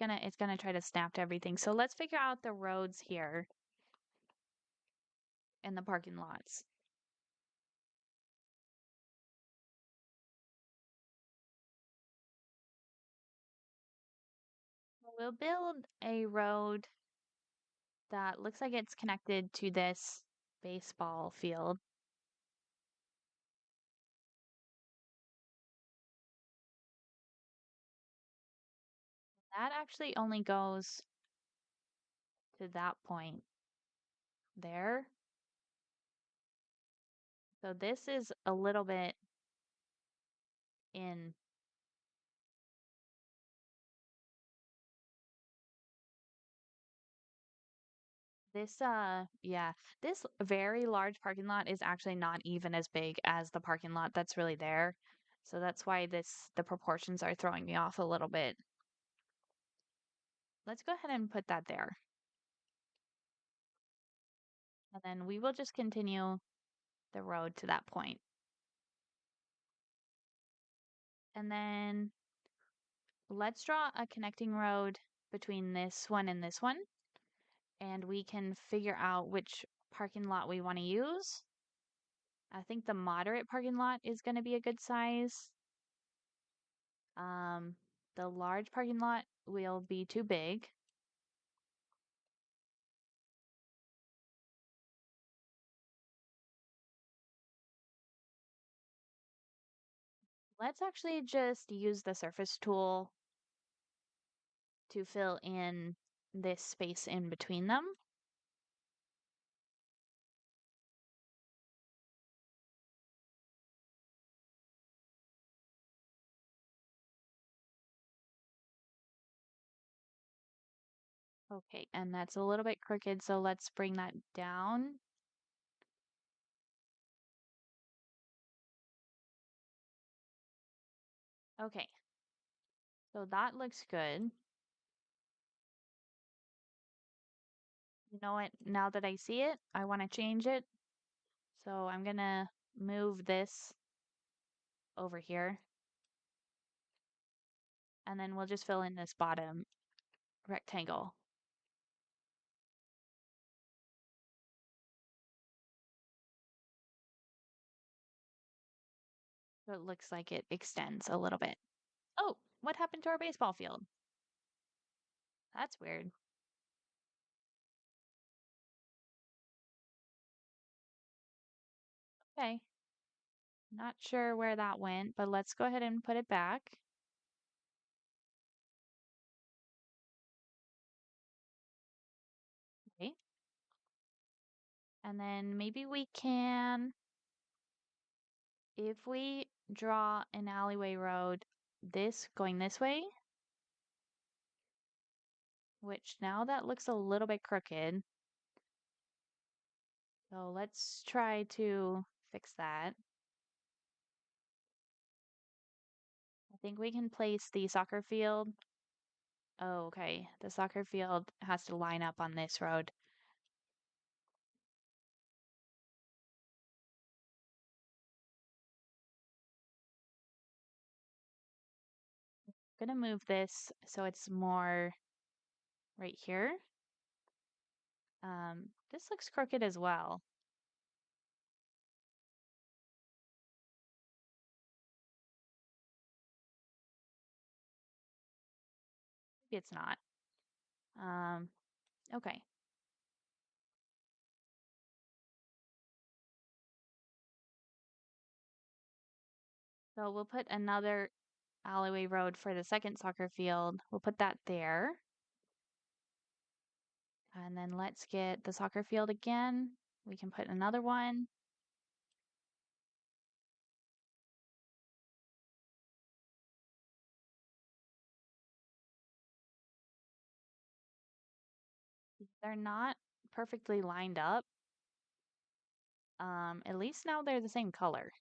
It's gonna try to snap to everything. So let's figure out the roads here and the parking lots. We'll build a road that looks like it's connected to this baseball field. That actually only goes to that point there. So this is a little bit in this yeah, this very large parking lot is actually not even as big as the parking lot that's really there. So that's why the proportions are throwing me off a little bit. Let's go ahead and put that there. And then we will just continue the road to that point. And then let's draw a connecting road between this one and this one. And we can figure out which parking lot we want to use. I think the moderate parking lot is going to be a good size. Um, the large parking lot will be too big. Let's actually just use the surface tool to fill in this space in between them. Okay, and that's a little bit crooked, so let's bring that down. Okay, so that looks good. You know what? Now that I see it, I want to change it. So I'm gonna move this over here, and then we'll just fill in this bottom rectangle. So it looks like it extends a little bit. Oh, what happened to our baseball field? That's weird. Okay, not sure where that went, but let's go ahead and put it back. Okay. And then maybe we can, if we draw an alleyway road this going this way, which now that looks a little bit crooked. So let's try to fix that. I think we can place the soccer field. Oh, okay. The soccer field has to line up on this road. I'm gonna move this so it's more right here. This looks crooked as well. Maybe it's not. Um, okay. So we'll put another alleyway road for the second soccer field. We'll put that there. And then let's get the soccer field again. We can put another one. They're not perfectly lined up. At least now they're the same color.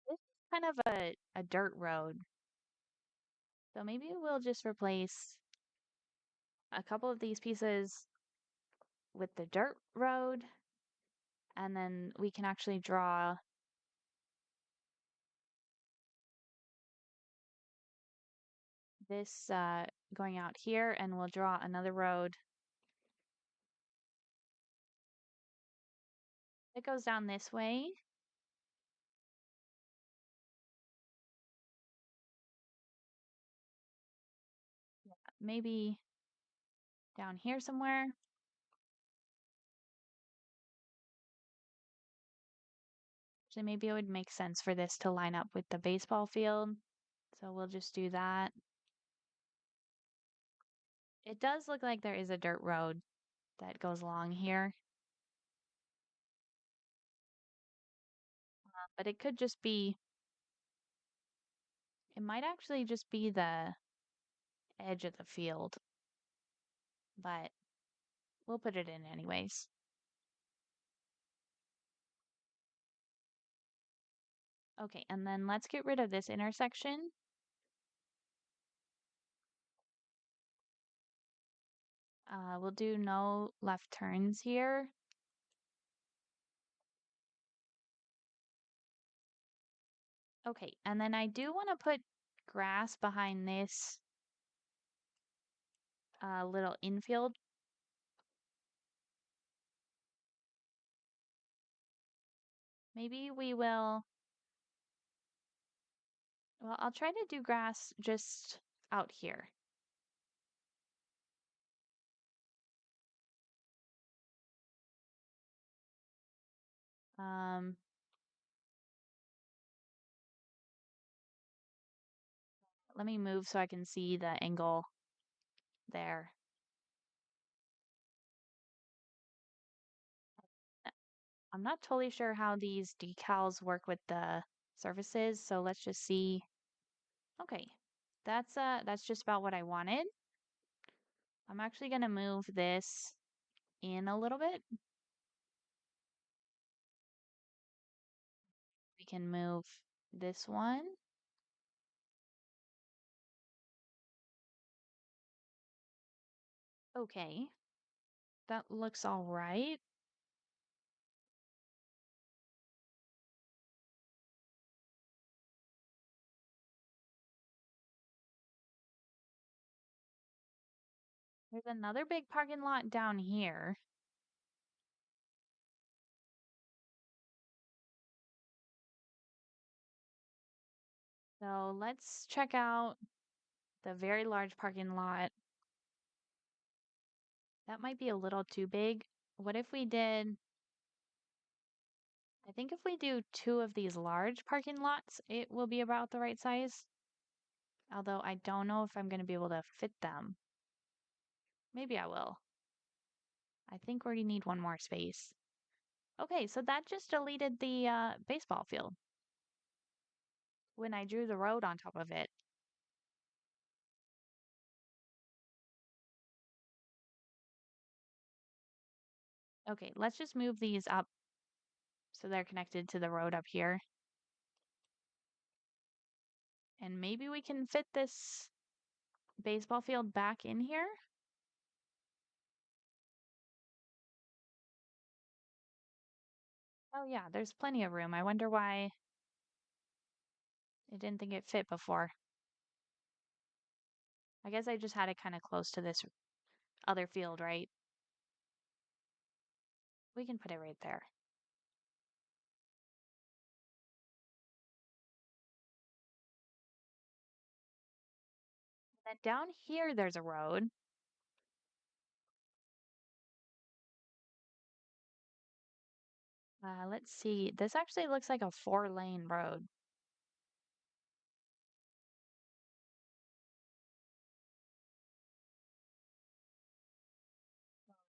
This is kind of a dirt road. So maybe we'll just replace a couple of these pieces with the dirt road, and then we can actually draw this going out here, and we'll draw another road that goes down this way. Maybe down here somewhere. So maybe it would make sense for this to line up with the baseball field. So we'll just do that. It does look like there is a dirt road that goes along here, but it could just be, it might actually just be the edge of the field, but we'll put it in anyways. Okay, and then let's get rid of this intersection. We'll do no left turns here. Okay, and then I do want to put grass behind this little infield. Maybe we will, well, I'll try to do grass just out here. Um, Let me move so I can see the angle there. I'm not totally sure how these decals work with the surfaces, so let's just see. Okay, that's just about what I wanted. I'm actually gonna move this in a little bit. We can move this one. Okay, that looks all right. There's another big parking lot down here. So let's check out the very large parking lot. That might be a little too big. What if we did, I think if we do two of these large parking lots, it will be about the right size. Although I don't know if I'm going to be able to fit them. Maybe I will. I think we already need one more space. Okay, so that just deleted the baseball field when I drew the road on top of it. Okay, let's just move these up so they're connected to the road up here. And maybe we can fit this baseball field back in here. Oh yeah, there's plenty of room. I wonder why I didn't think it fit before. I guess I just had it kind of close to this other field, right? We can put it right there. And down here, there's a road. Let's see. This actually looks like a four-lane road.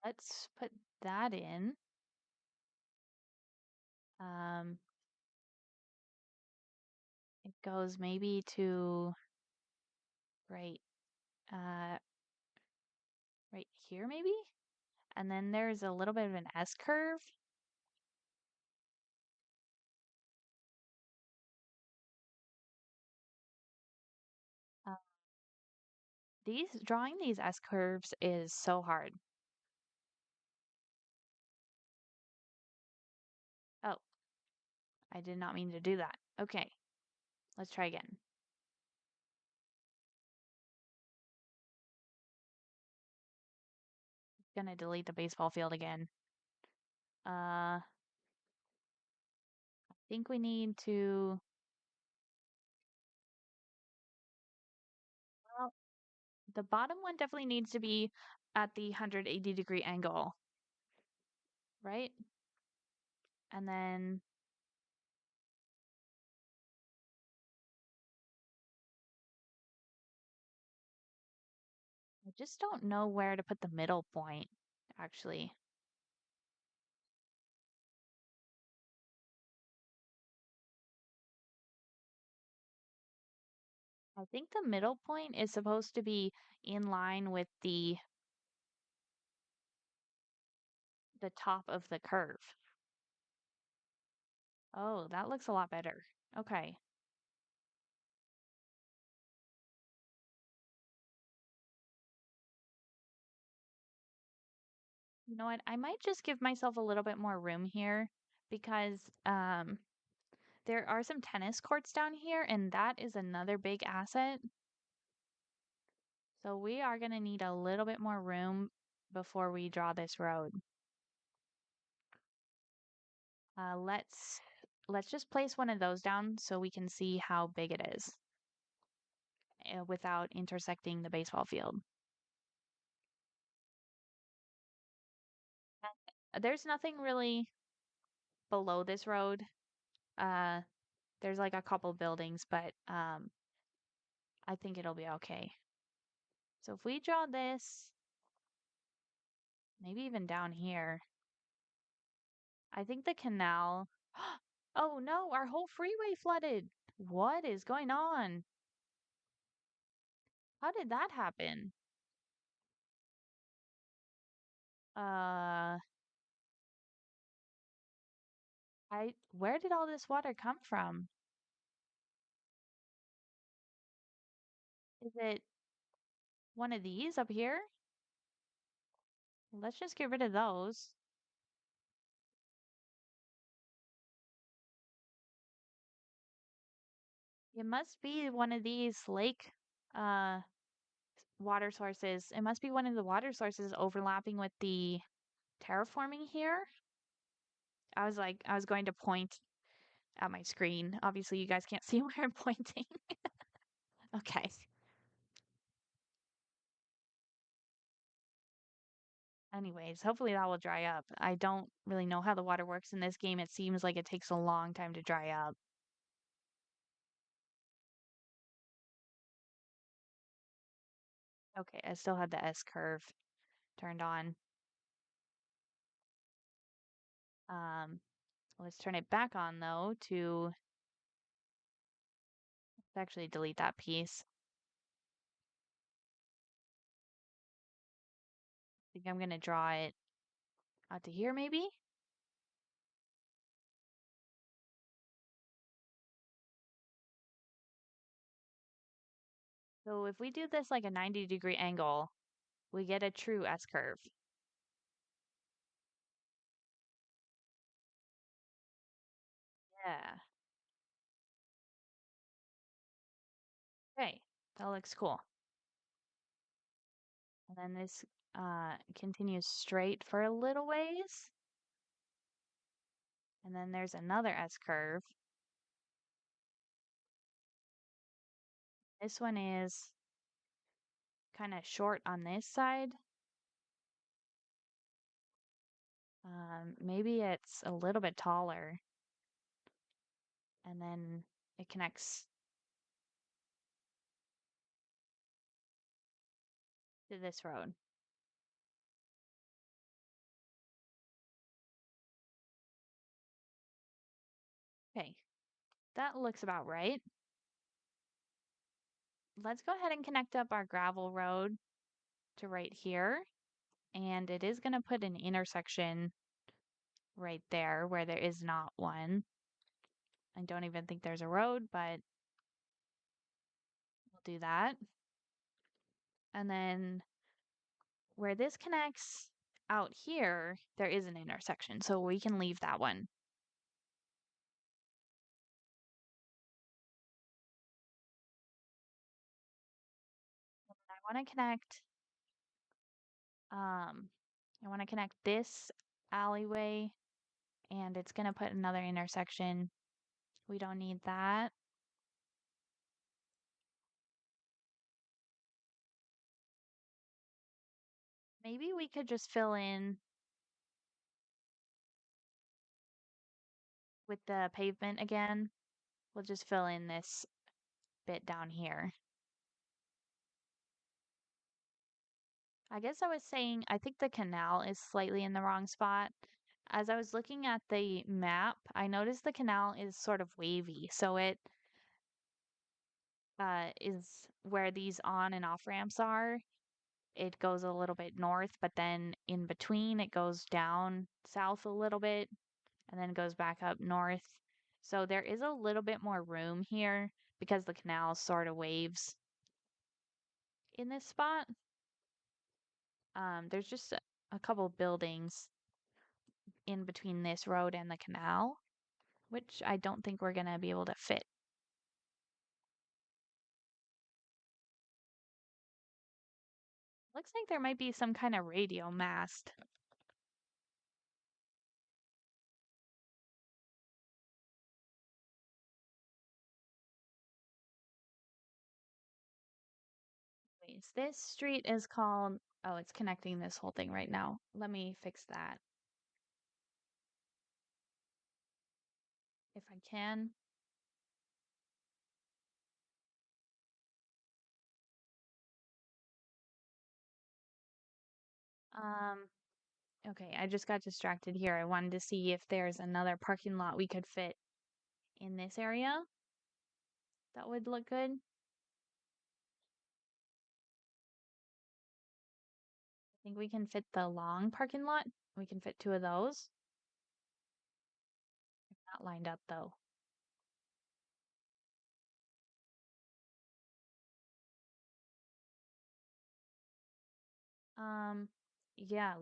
Let's put that in. Um, it goes maybe to right, uh, right here, maybe? And then there's a little bit of an S curve. Uh, drawing these S curves is so hard. Oh, I did not mean to do that. Okay, let's try again. Gonna delete the baseball field again. I think we need to, well, the bottom one definitely needs to be at the 180-degree angle, right? And then I just don't know where to put the middle point, actually. I think the middle point is supposed to be in line with the top of the curve. Oh, that looks a lot better. Okay. You know what? I might just give myself a little bit more room here because there are some tennis courts down here, and that is another big asset. So we are going to need a little bit more room before we draw this road. Let's just place one of those down so we can see how big it is without intersecting the baseball field. There's nothing really below this road. Uh, there's like a couple buildings, but I think it'll be okay. So if we draw this, maybe even down here, I think the canal. Oh no, our whole freeway flooded. What is going on? How did that happen? Uh, where did all this water come from? Is it one of these up here? Let's just get rid of those. It must be one of these lake uh water sources. It must be one of the water sources overlapping with the terraforming here. I was going to point at my screen. Obviously, you guys can't see where I'm pointing. Okay. Anyways, hopefully that will dry up. I don't really know how the water works in this game. It seems like it takes a long time to dry up. Okay, I still had the S curve turned on. Um, let's turn it back on though to actually delete that piece. I think I'm gonna draw it out to here maybe. So if we do this like a 90-degree angle, we get a true S curve. Yeah. Okay, that looks cool. And then this continues straight for a little ways. And then there's another S curve. This one is kind of short on this side. Maybe it's a little bit taller. And then it connects to this road. Okay, that looks about right. Let's go ahead and connect up our gravel road to right here. And it is going to put an intersection right there where there is not one. I don't even think there's a road, but we'll do that. And then where this connects out here, there is an intersection, so we can leave that one. I want to connect um I want to connect this alleyway, and it's going to put another intersection. We don't need that. Maybe we could just fill in with the pavement again. We'll just fill in this bit down here. I guess I was saying I think the canal is slightly in the wrong spot. As I was looking at the map, I noticed the canal is sort of wavy. So it is where these on and off ramps are. It goes a little bit north, but then in between it goes down south a little bit and then goes back up north. So there is a little bit more room here because the canal sort of waves in this spot. There's just a couple buildings in between this road and the canal, which I don't think we're going to be able to fit. Looks like there might be some kind of radio mast. Anyways, this street is called, oh, it's connecting this whole thing right now. Let me fix that if I can. Um, okay, I just got distracted here. I wanted to see if there's another parking lot we could fit in this area. That would look good. I think we can fit the long parking lot. We can fit two of those. Not lined up though. Um, yeah,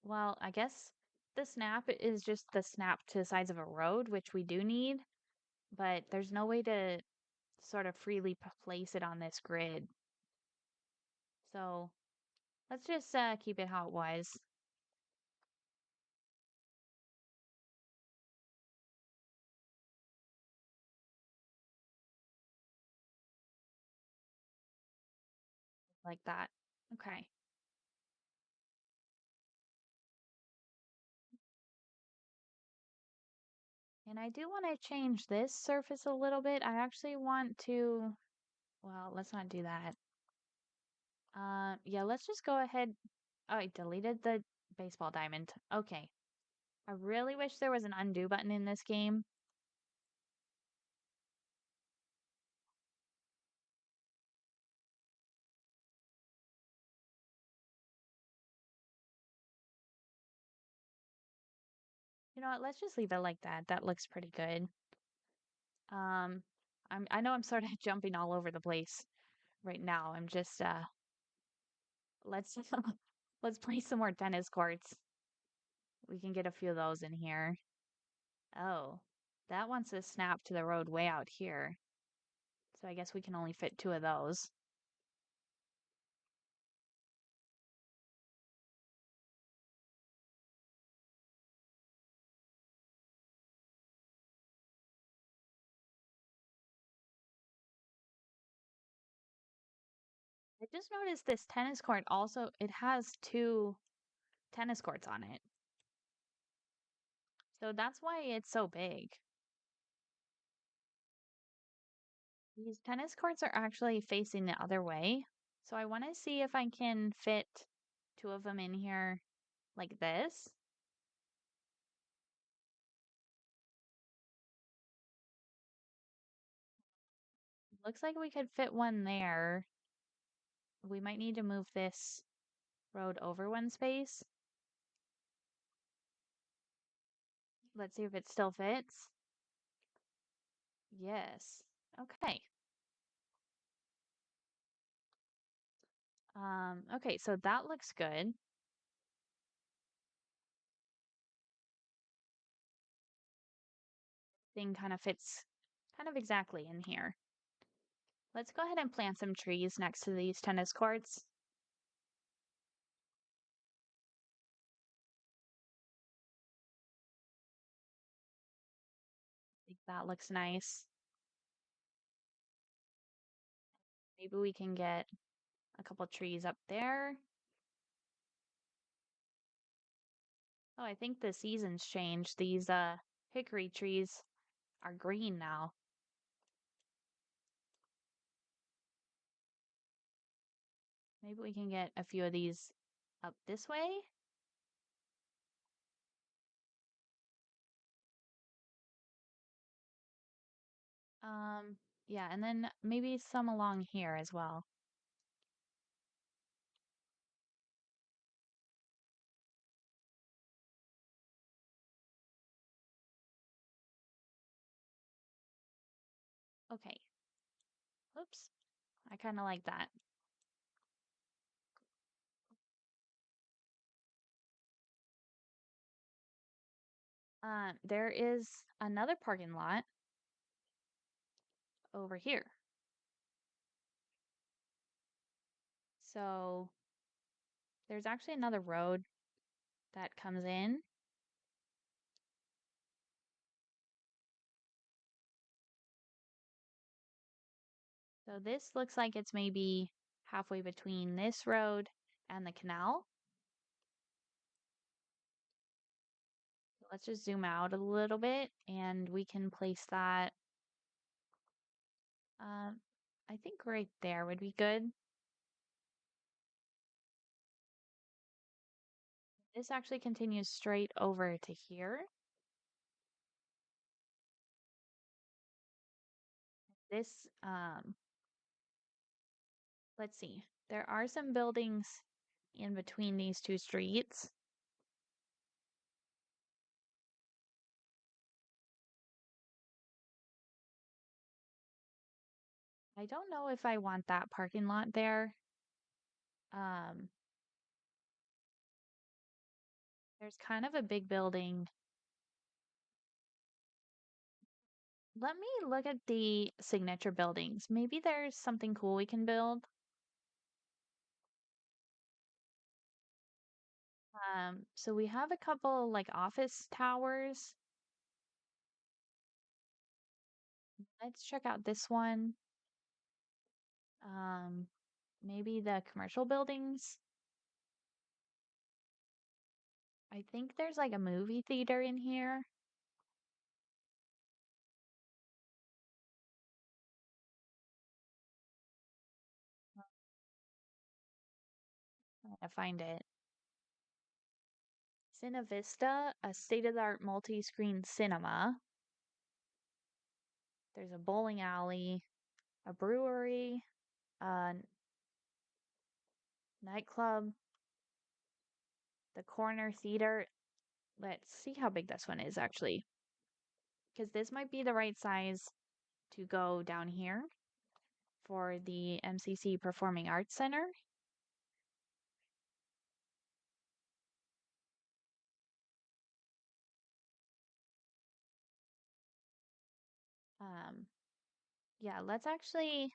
well, I guess the snap is just the snap to the sides of a road, which we do need, but there's no way to sort of freely place it on this grid. So let's just keep it how it was. Like that. Okay. And I do want to change this surface a little bit. I actually want to, well, let's not do that. Yeah, let's just go ahead. Oh, I deleted the baseball diamond. Okay. I really wish there was an undo button in this game. You know what? Let's just leave it like that. That looks pretty good. Um, I know I'm sort of jumping all over the place right now. I'm just let's let's play some more tennis courts. We can get a few of those in here. Oh, that wants to snap to the road way out here. So I guess we can only fit two of those. I just noticed this tennis court also, it has two tennis courts on it. So that's why it's so big. These tennis courts are actually facing the other way. So I want to see if I can fit two of them in here like this. Looks like we could fit one there. We might need to move this road over one space. Let's see if it still fits. Yes. Okay. Okay, so that looks good. Thing kind of fits kind of exactly in here. Let's go ahead and plant some trees next to these tennis courts. I think that looks nice. Maybe we can get a couple trees up there. Oh, I think the seasons changed. These hickory trees are green now. Maybe we can get a few of these up this way. Um, yeah, and then maybe some along here as well. Okay. Oops. I kind of like that. There is another parking lot over here. So there's actually another road that comes in. So this looks like it's maybe halfway between this road and the canal. Let's just zoom out a little bit and we can place that. Um, I think right there would be good. This actually continues straight over to here. This, let's see. There are some buildings in between these two streets. I don't know if I want that parking lot there. Um, there's kind of a big building. Let me look at the signature buildings. Maybe there's something cool we can build. So we have a couple like office towers. Let's check out this one. Um, maybe the commercial buildings. I think there's like a movie theater in here. I'm gonna find it. Cine Vista, a state-of-the-art multi-screen cinema. There's a bowling alley, a brewery, a nightclub, the corner theater. Let's see how big this one is actually, because this might be the right size to go down here for the MCC Performing Arts Center. Um, yeah, let's actually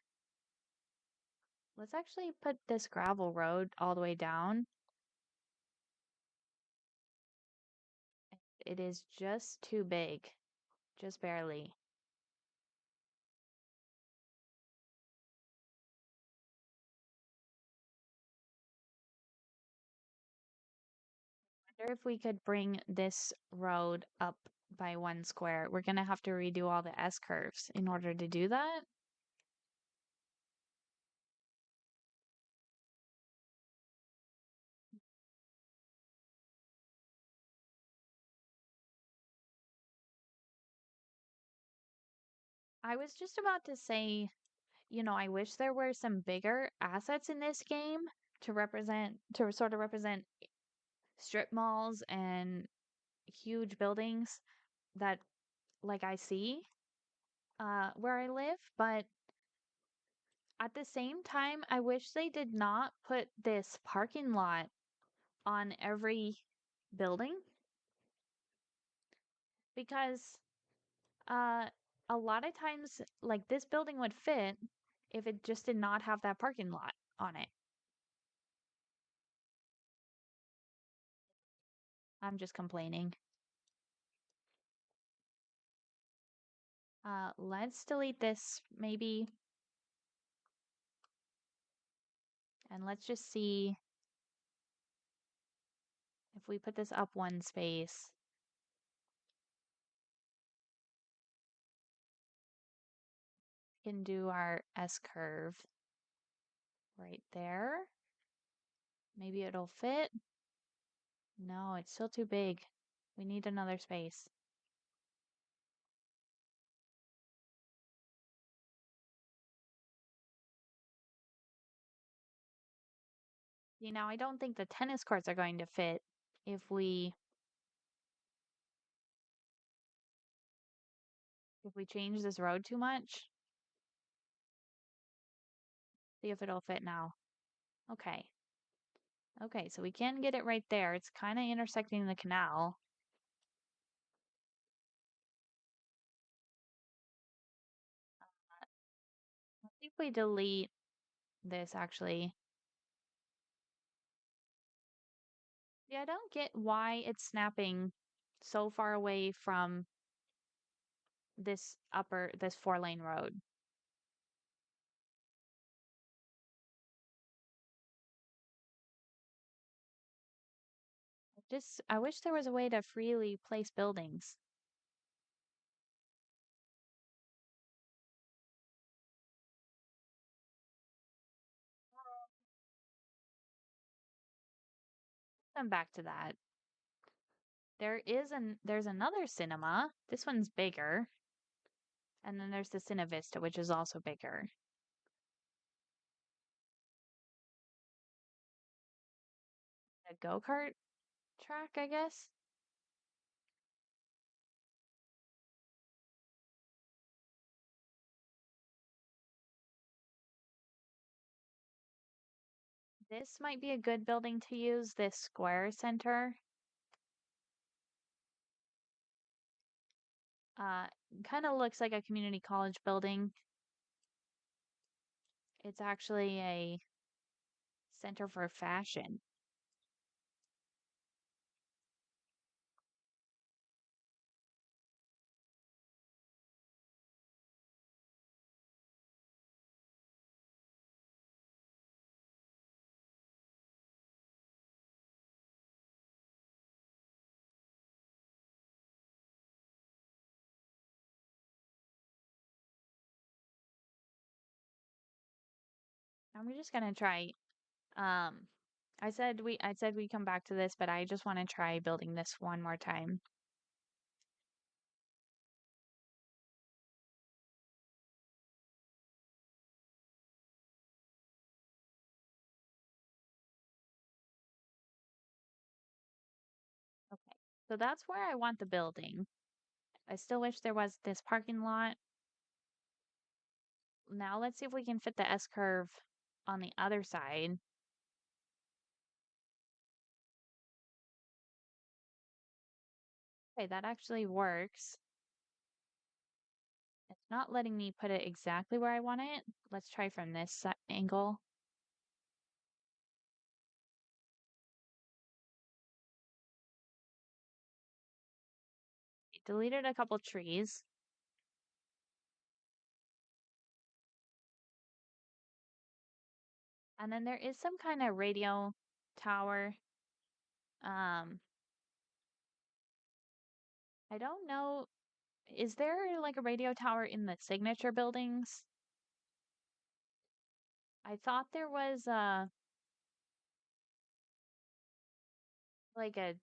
put this gravel road all the way down. It is just too big, just barely. Wonder if we could bring this road up by 1 square. We're gonna have to redo all the S curves in order to do that. I was just about to say, I wish there were some bigger assets in this game to sort of represent strip malls and huge buildings that like I see where I live, but at the same time, I wish they did not put this parking lot on every building because uh a lot of times like this building would fit if it just did not have that parking lot on it. I'm just complaining. Let's delete this maybe, and let's just see if we put this up 1 space. We can do our S curve right there. Maybe it'll fit. No, it's still too big. We need another space. Now I don't think the tennis courts are going to fit if we change this road too much. See if it'll fit now. Okay. Okay, so we can get it right there. It's kind of intersecting the canal. Let's see if we delete this actually. Yeah, I don't get why it's snapping so far away from this 4-lane road. I wish there was a way to freely place buildings. Come back to that. There's another cinema. This one's bigger. And then there's the Cinevista, which is also bigger. A go-kart track, I guess. This might be a good building to use, this square center. Uh, Kind of looks like a community college building. It's actually a center for fashion. And we're just gonna try. Um, I said we come back to this, but I just want to try building this one more time. Okay, so that's where I want the building. I still wish there was this parking lot. Now let's see if we can fit the S curve on the other side. Okay, that actually works. It's not letting me put it exactly where I want it. Let's try from this angle. It deleted a couple trees. And then there is some kind of radio tower. Um, I don't know. Is there like a radio tower in the signature buildings? I thought there was like a,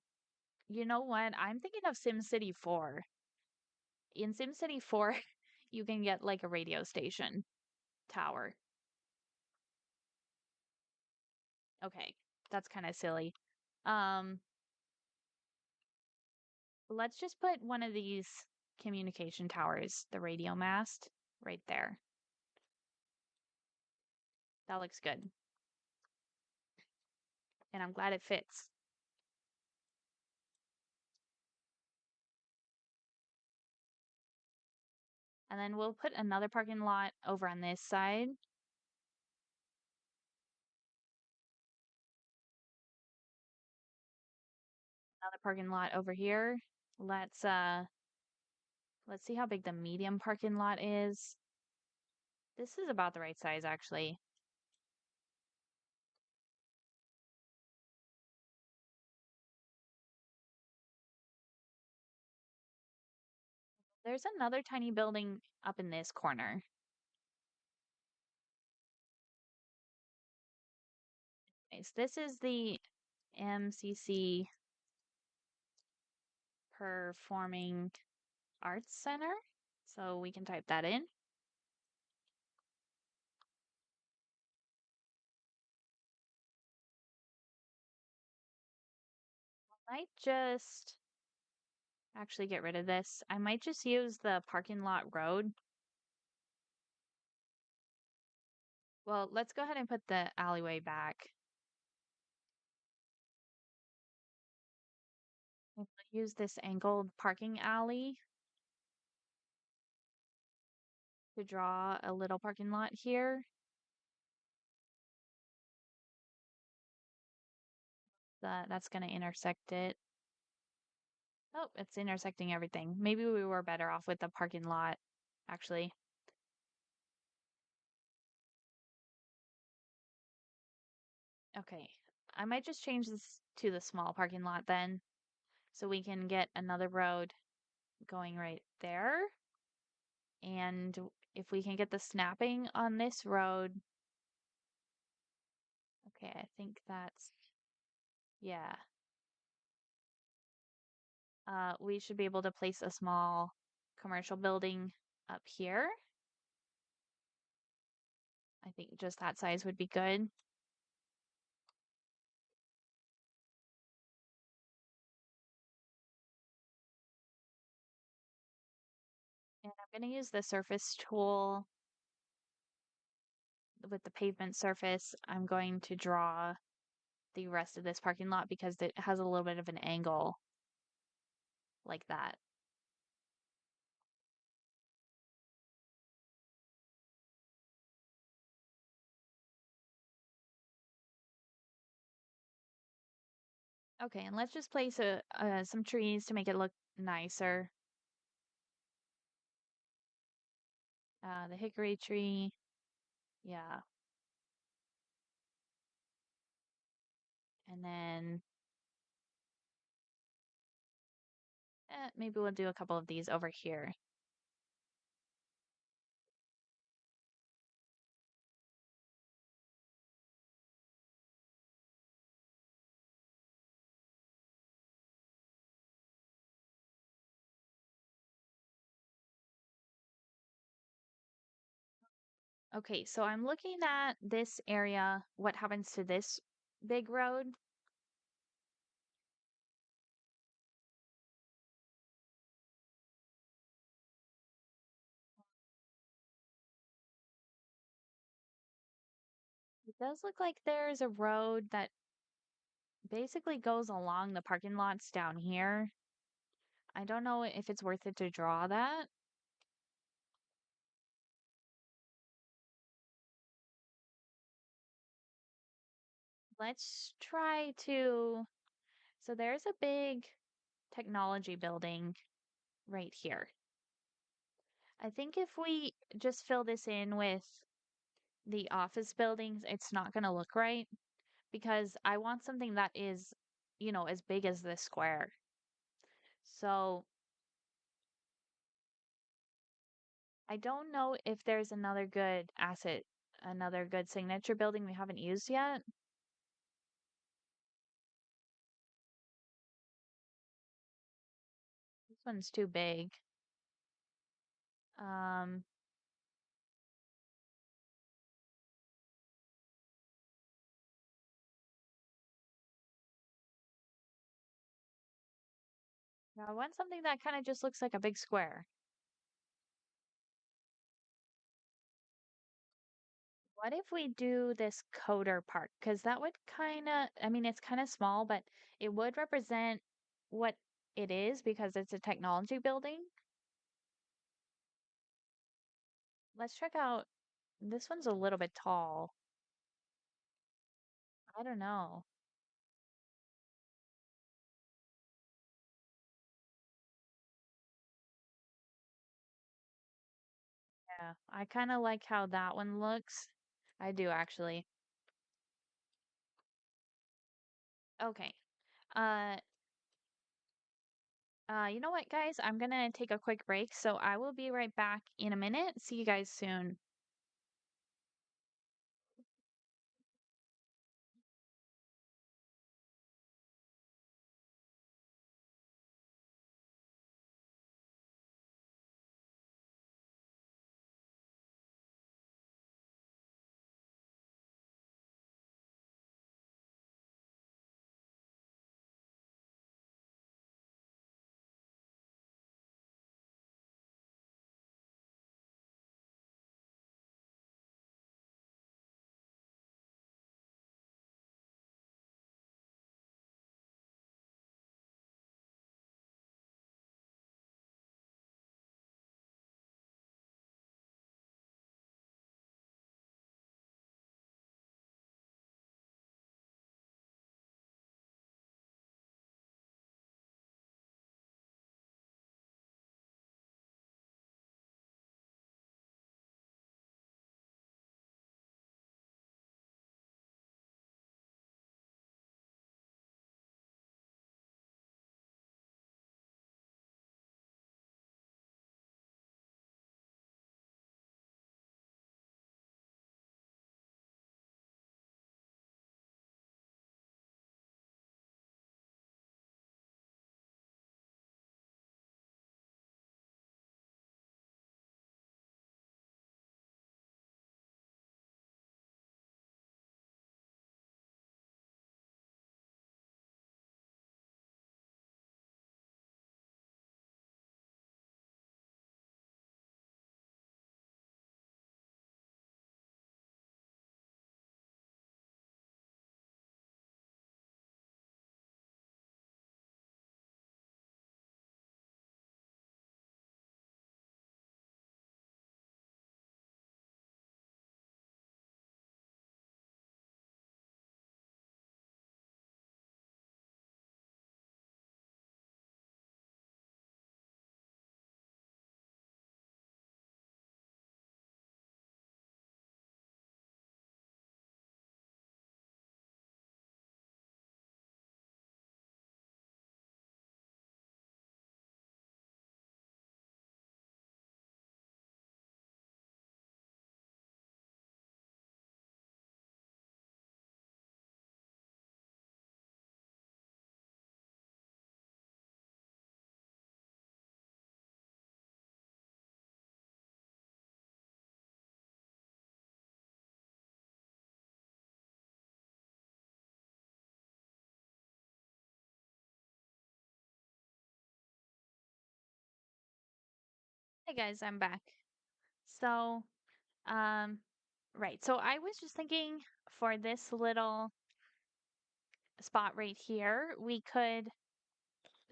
you know what? I'm thinking of SimCity 4. In SimCity 4, you can get like a radio station tower. Okay, that's kind of silly. Um, let's just put one of these communication towers, the radio mast, right there. That looks good. And I'm glad it fits. And then we'll put another parking lot over on this side. Another parking lot over here. Let's uh let's see how big the medium parking lot is. This is about the right size actually. There's another tiny building up in this corner. Okay, so this is the MCC Performing Arts Center. So we can type that in. I might just actually get rid of this. I might just use the parking lot road. Well, let's go ahead and put the alleyway back. I'm gonna use this angled parking alley to draw a little parking lot here. That's going to intersect it. Oh, it's intersecting everything. Maybe we were better off with the parking lot, actually. Okay, I might just change this to the small parking lot then, so we can get another road going right there. And if we can get the snapping on this road, okay, I think that's, yeah. We should be able to place a small commercial building up here. I think just that size would be good. And I'm going to use the surface tool with the pavement surface. I'm going to draw the rest of this parking lot because it has a little bit of an angle like that. Okay, and let's just place some trees to make it look nicer. The hickory tree, yeah. And then maybe we'll do a couple of these over here. Okay, so I'm looking at this area. What happens to this big road? It does look like there's a road that basically goes along the parking lots down here. I don't know if it's worth it to draw that. Let's try to. So there's a big technology building right here. I think if we just fill this in with the office buildings, it's not going to look right because I want something that is, as big as this square. So I don't know if there's another good signature building we haven't used yet. This one's too big. Um, I want something that kind of just looks like a big square. What if we do this coder park? Because that would kind of, I mean, it's kind of small, but it would represent what it is because it's a technology building. Let's check out, this one's a little bit tall. I don't know. Yeah, I kind of like how that one looks. I do actually. Okay. Uh, you know what, guys? I'm gonna take a quick break, so I will be right back in a minute. See you guys soon. Hey guys, I'm back. So, um, right. So I was just thinking for this little spot right here, we could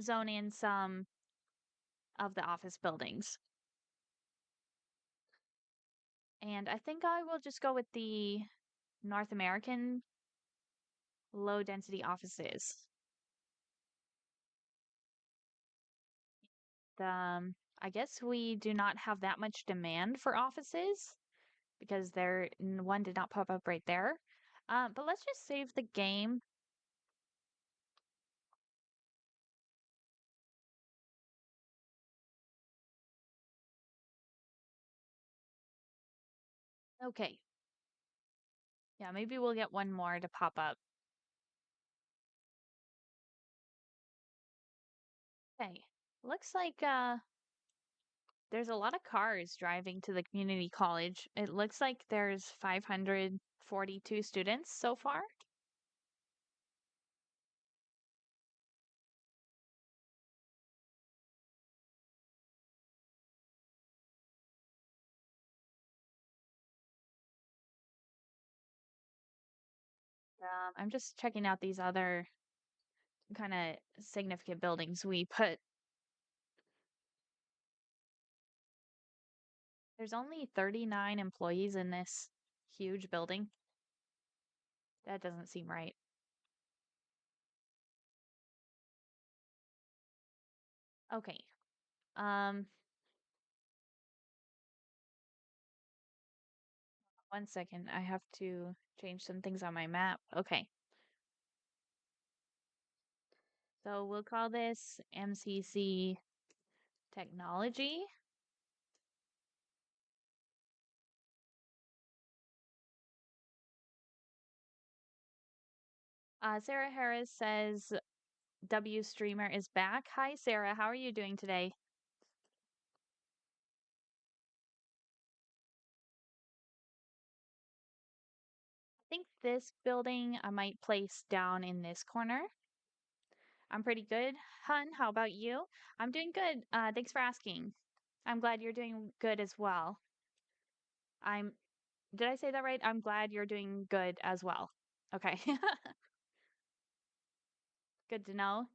zone in some of the office buildings. And I think I will just go with the North American low density offices. I guess we do not have that much demand for offices because one did not pop up right there. But let's just save the game. Okay. Yeah, maybe we'll get one more to pop up. Okay. Looks like there's a lot of cars driving to the community college. It looks like there's 542 students so far. I'm just checking out these other kind of significant buildings we put. There's only 39 employees in this huge building. That doesn't seem right. Okay. Um, 1 second. I have to change some things on my map. Okay. So we'll call this MCC Technology. Sarah Harris says W Streamer is back. Hi, Sarah. How are you doing today? I think this building I might place down in this corner. I'm pretty good. Hun, how about you? I'm doing good. Thanks for asking. I'm glad you're doing good as well. I'm, did I say that right? I'm glad you're doing good as well. Okay. Good to know.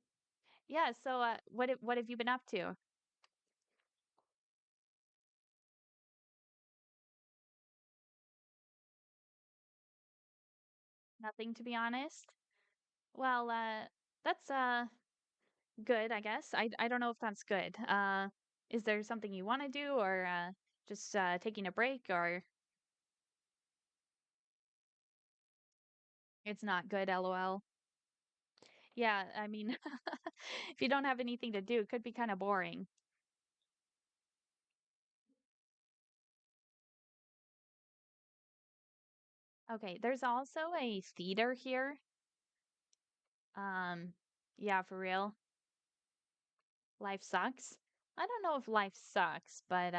Yeah, so what have you been up to? Nothing, to be honest. Well, that's good, I guess. I don't know if that's good. Is there something you want to do or just taking a break or it's not good, LOL. Yeah, I mean, if you don't have anything to do, it could be kind of boring. Okay, there's also a theater here. Um, yeah, for real. Life sucks. I don't know if life sucks, but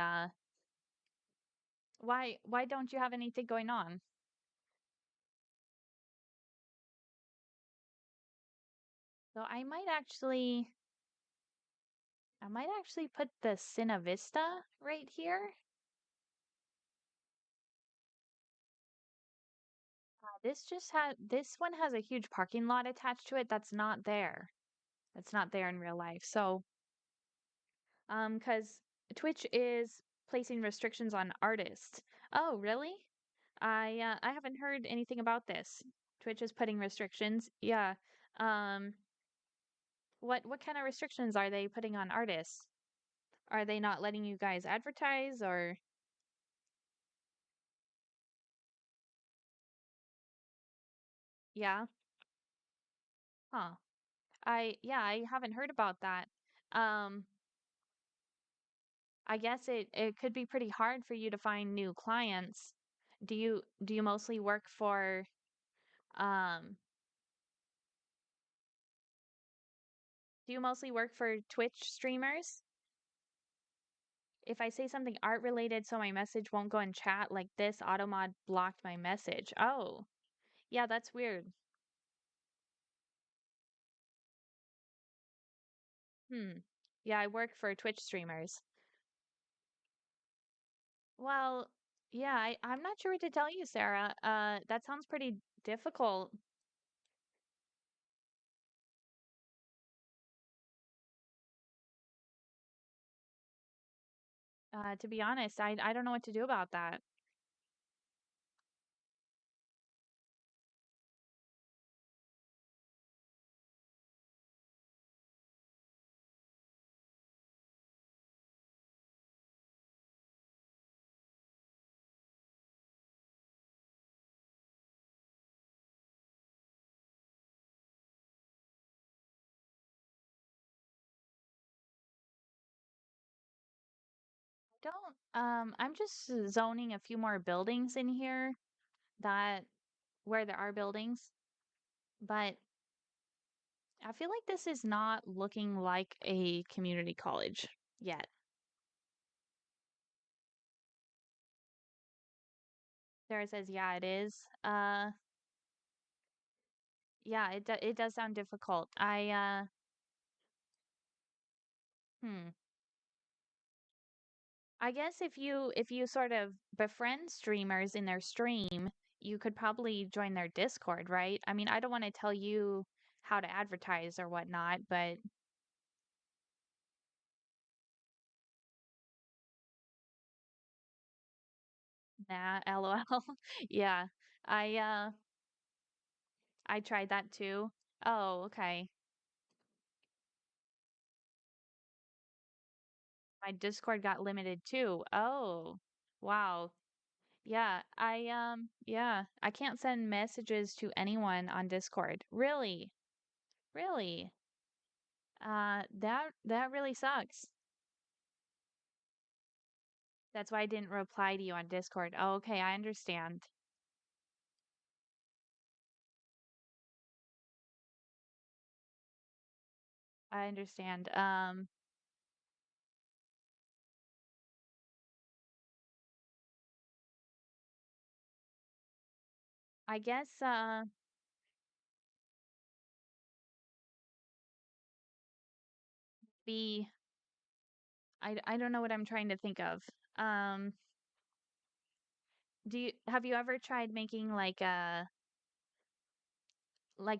why don't you have anything going on? So I might actually put the Cine Vista right here. This one has a huge parking lot attached to it that's not there. That's not there in real life. So, because Twitch is placing restrictions on artists. Oh, really? I haven't heard anything about this. Twitch is putting restrictions. Yeah. Um, what kind of restrictions are they putting on artists? Are they not letting you guys advertise or yeah? Huh. I haven't heard about that. Um, I guess it could be pretty hard for you to find new clients. Do you mostly work for um do you mostly work for Twitch streamers? If I say something art related so my message won't go in chat like this automod blocked my message. Oh, yeah, that's weird. Hmm. Yeah, I work for Twitch streamers. Well, yeah, I'm not sure what to tell you, Sarah. That sounds pretty difficult. To be honest, I don't know what to do about that. Don't I'm just zoning a few more buildings in here that where there are buildings, but I feel like this is not looking like a community college yet. Sarah says, "Yeah, it is." Yeah, it does sound difficult. Hmm. I guess if you sort of befriend streamers in their stream, you could probably join their Discord, right? I mean, I don't want to tell you how to advertise or whatnot, but nah, LOL. Yeah. I uh I tried that too. Oh, okay. My Discord got limited too. Oh. Wow. Yeah, I can't send messages to anyone on Discord. Really? Really? That really sucks. That's why I didn't reply to you on Discord. Oh, okay, I understand. I understand. I guess be I don't know what I'm trying to think of. Um, do you have you ever tried making like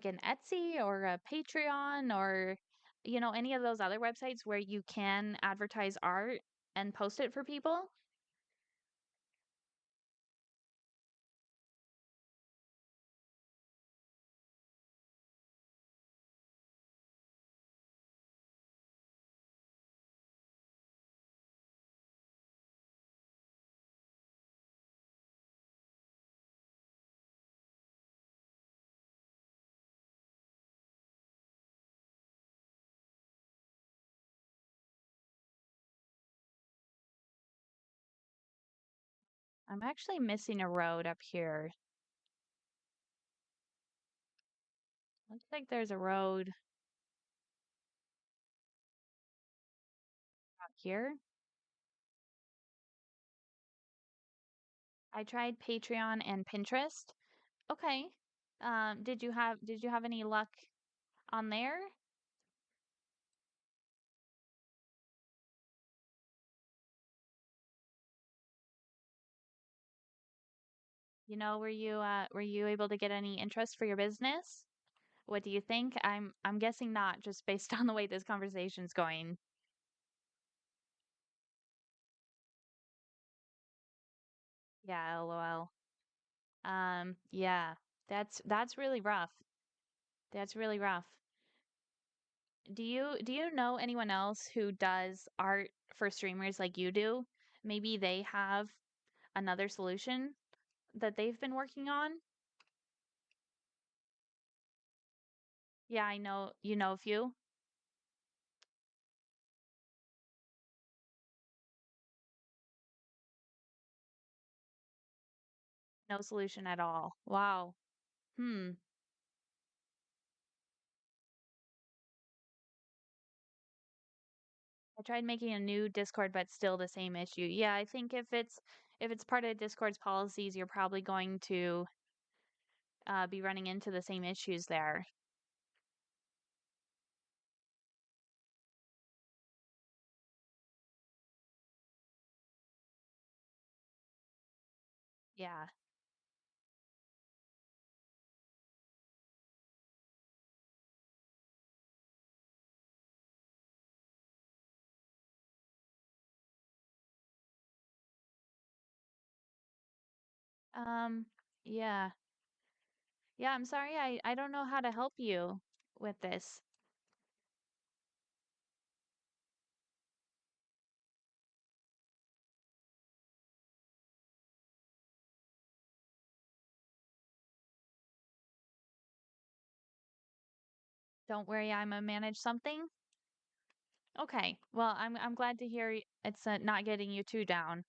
an Etsy or a Patreon or any of those other websites where you can advertise art and post it for people? I'm actually missing a road up here. Looks like there's a road out here. I tried Patreon and Pinterest. Okay. Did you have any luck on there? Were you able to get any interest for your business? What do you think? I'm guessing not, just based on the way this conversation's going. Yeah, LOL. Yeah. That's really rough. That's really rough. Do you know anyone else who does art for streamers like you do? Maybe they have another solution that they've been working on? Yeah, I know you know a few. No solution at all. Wow. Hmm. I tried making a new Discord, but still the same issue. Yeah, I think if it's part of Discord's policies, you're probably going to be running into the same issues there. Yeah. Um, yeah. Yeah, I'm sorry. I don't know how to help you with this. Don't worry, I'm gonna manage something. Okay. Well, I'm glad to hear it's not getting you too down.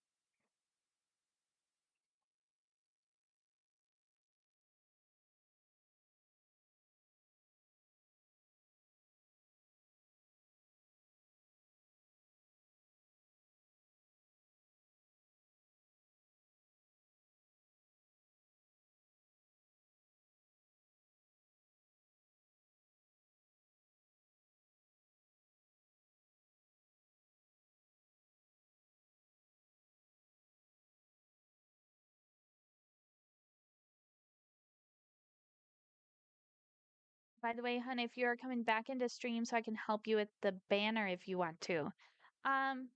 By the way, hun, if you're coming back into stream so I can help you with the banner if you want to. Um,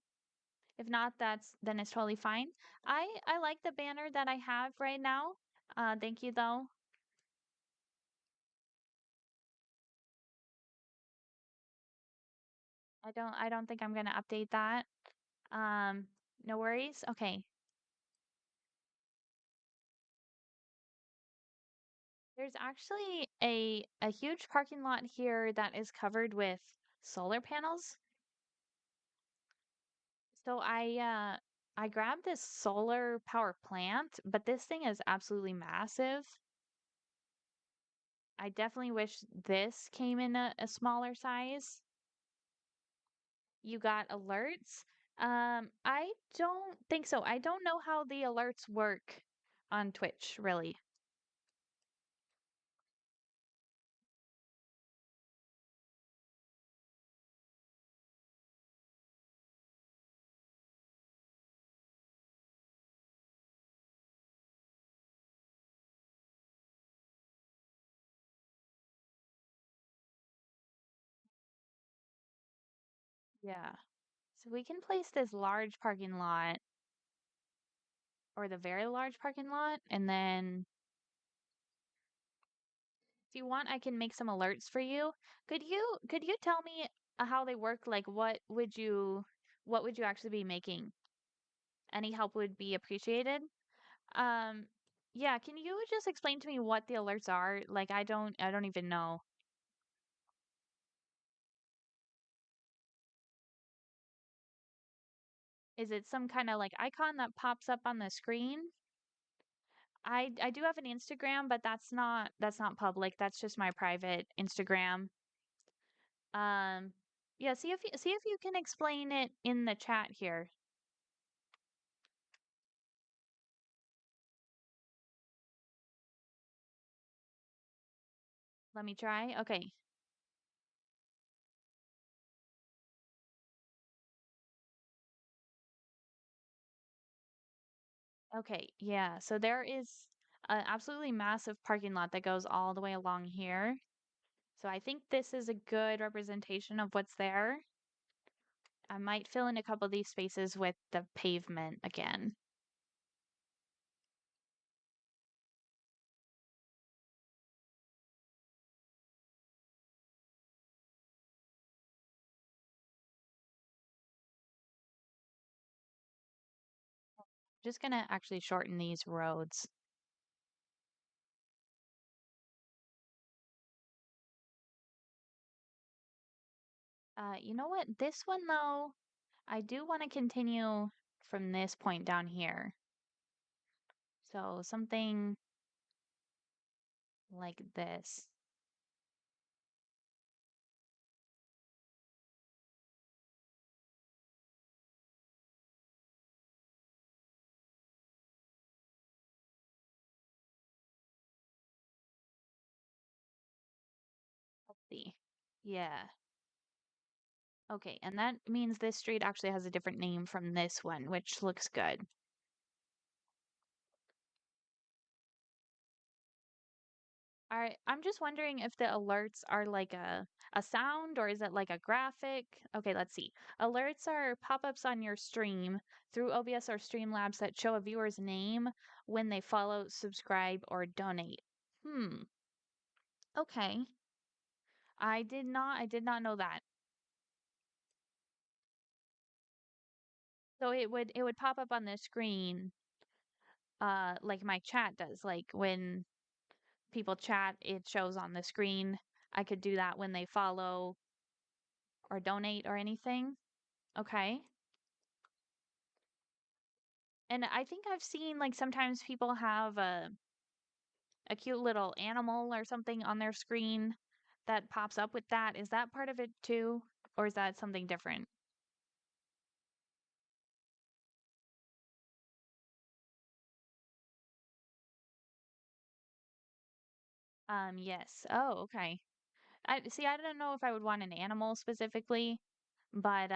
if not, then it's totally fine. I like the banner that I have right now. Thank you though. I don't think I'm gonna update that. Um, no worries. Okay. There's actually a huge parking lot here that is covered with solar panels. So I grabbed this solar power plant, but this thing is absolutely massive. I definitely wish this came in a smaller size. You got alerts. I don't think so. I don't know how the alerts work on Twitch, really. Yeah. So we can place this large parking lot or the very large parking lot, and then if you want, I can make some alerts for you. Could you tell me how they work? Like what would you actually be making? Any help would be appreciated. Um, yeah, can you just explain to me what the alerts are? Like I don't even know. Is it some kind of like icon that pops up on the screen? I do have an Instagram, but that's not public. That's just my private Instagram. Um, yeah, see if you can explain it in the chat here. Let me try. Okay. Okay. Yeah. So there is an absolutely massive parking lot that goes all the way along here. So I think this is a good representation of what's there. I might fill in a couple of these spaces with the pavement again. Just gonna actually shorten these roads. You know what? This one though, I do want to continue from this point down here. So something like this. Let's see. Yeah. Okay, and that means this street actually has a different name from this one, which looks good. All right, I'm just wondering if the alerts are like a sound or is it like a graphic? Okay, let's see. Alerts are pop-ups on your stream through OBS or Streamlabs that show a viewer's name when they follow, subscribe, or donate. Hmm. Okay. I did not know that. So it would pop up on the screen like my chat does. Like when people chat, it shows on the screen. I could do that when they follow or donate or anything? Okay. And I think I've seen like sometimes people have a cute little animal or something on their screen that pops up with that. Is that part of it too? Or is that something different? Yes. Oh, okay. I see, I don't know if I would want an animal specifically, but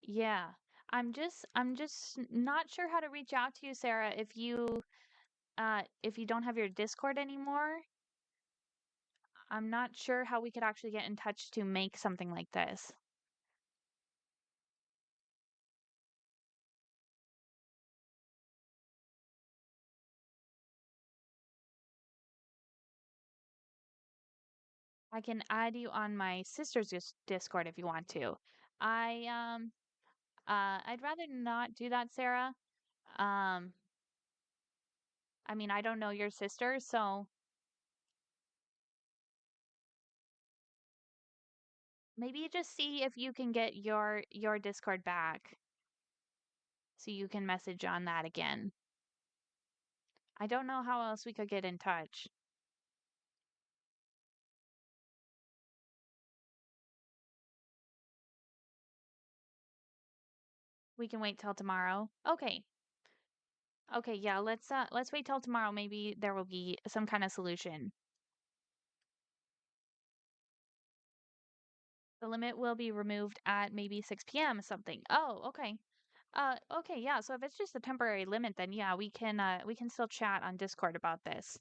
yeah. I'm just not sure how to reach out to you, Sarah, if you don't have your Discord anymore. I'm not sure how we could actually get in touch to make something like this. I can add you on my sister's Discord if you want to. I I'd rather not do that, Sarah. Um, I mean, I don't know your sister, so maybe just see if you can get your Discord back so you can message on that again. I don't know how else we could get in touch. We can wait till tomorrow. Okay. Okay, yeah, let's wait till tomorrow. Maybe there will be some kind of solution. The limit will be removed at maybe 6 p.m. something. Oh, okay. Okay, yeah. So if it's just a temporary limit, then yeah, we can still chat on Discord about this.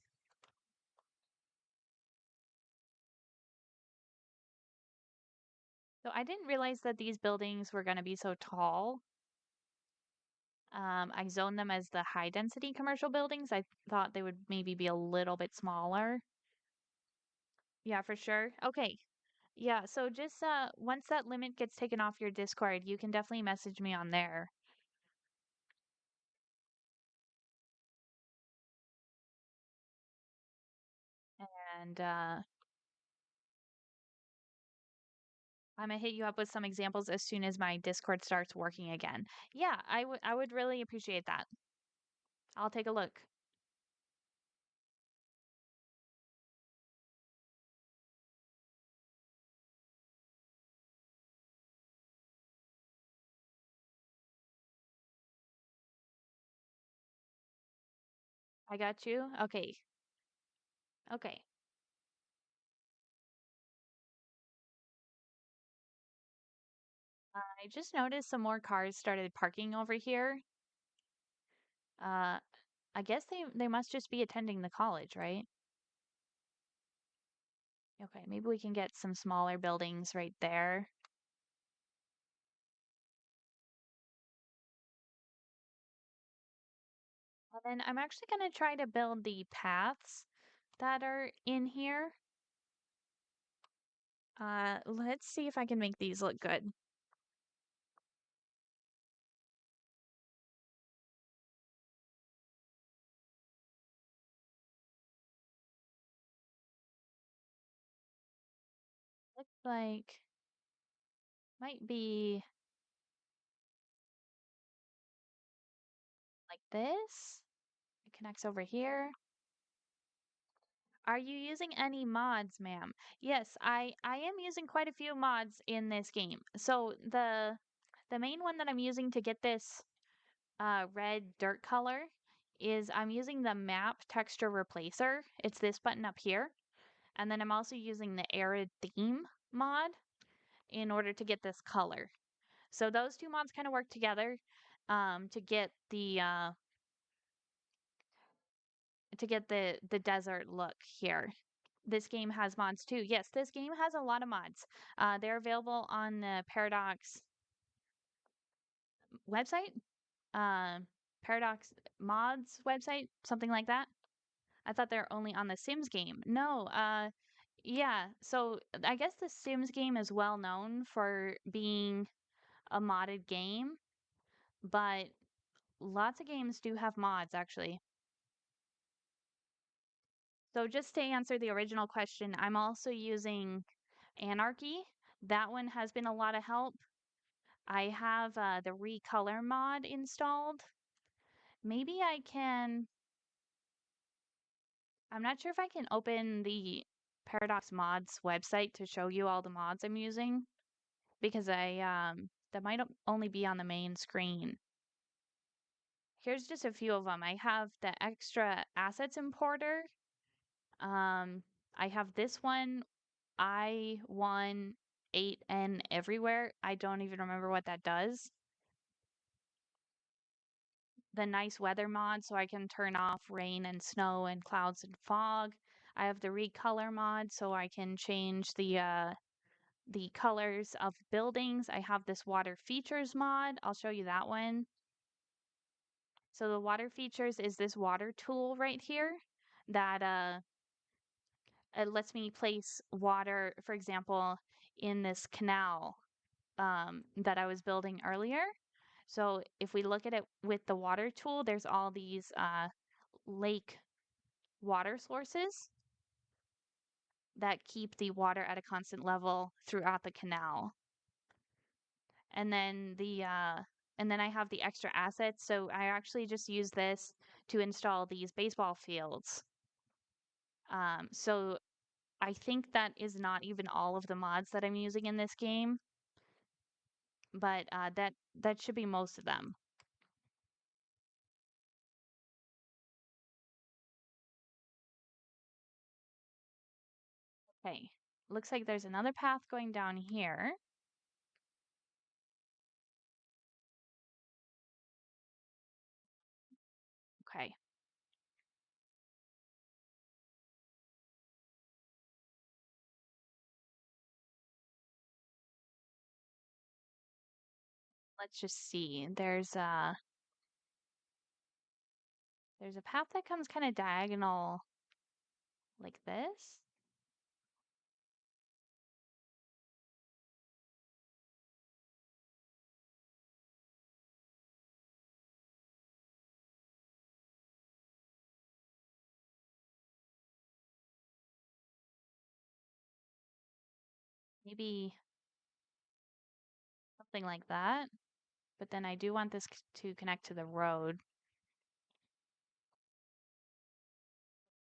So I didn't realize that these buildings were going to be so tall. I zoned them as the high density commercial buildings. I thought they would maybe be a little bit smaller. Yeah, for sure. Okay. Yeah, so just once that limit gets taken off your Discord, you can definitely message me on there. And I'm gonna hit you up with some examples as soon as my Discord starts working again. Yeah, I would really appreciate that. I'll take a look. I got you. Okay. Okay. I just noticed some more cars started parking over here. Uh, I guess they must just be attending the college, right? Okay, maybe we can get some smaller buildings right there. And then I'm actually gonna try to build the paths that are in here. Let's see if I can make these look good. Looks like might be like this. It connects over here. Are you using any mods, ma'am? Yes, I am using quite a few mods in this game. So the main one that I'm using to get this red dirt color is I'm using the map texture replacer. It's this button up here. And then I'm also using the arid theme mod in order to get this color. So those two mods kind of work together to get the desert look here. This game has mods too. Yes, this game has a lot of mods. They're available on the Paradox website, uh, Paradox Mods website, something like that. I thought they're only on the Sims game. No, yeah. So I guess the Sims game is well known for being a modded game, but lots of games do have mods actually. So just to answer the original question, I'm also using Anarchy. That one has been a lot of help. I have the recolor mod installed. Maybe I can, I'm not sure if I can open the Paradox Mods website to show you all the mods I'm using because that might only be on the main screen. Here's just a few of them. I have the extra assets importer. Um, I have this one, I18N everywhere. I don't even remember what that does. The nice weather mod so I can turn off rain and snow and clouds and fog. I have the recolor mod so I can change the colors of buildings. I have this water features mod. I'll show you that one. So the water features is this water tool right here that it lets me place water, for example, in this canal that I was building earlier. So if we look at it with the water tool, there's all these lake water sources that keep the water at a constant level throughout the canal. And then I have the extra assets, so I actually just use this to install these baseball fields. So I think that is not even all of the mods that I'm using in this game, but that should be most of them. Okay, looks like there's another path going down here. Okay. Let's just see. There's a path that comes kind of diagonal like this. Maybe something like that. But then I do want this to connect to the road.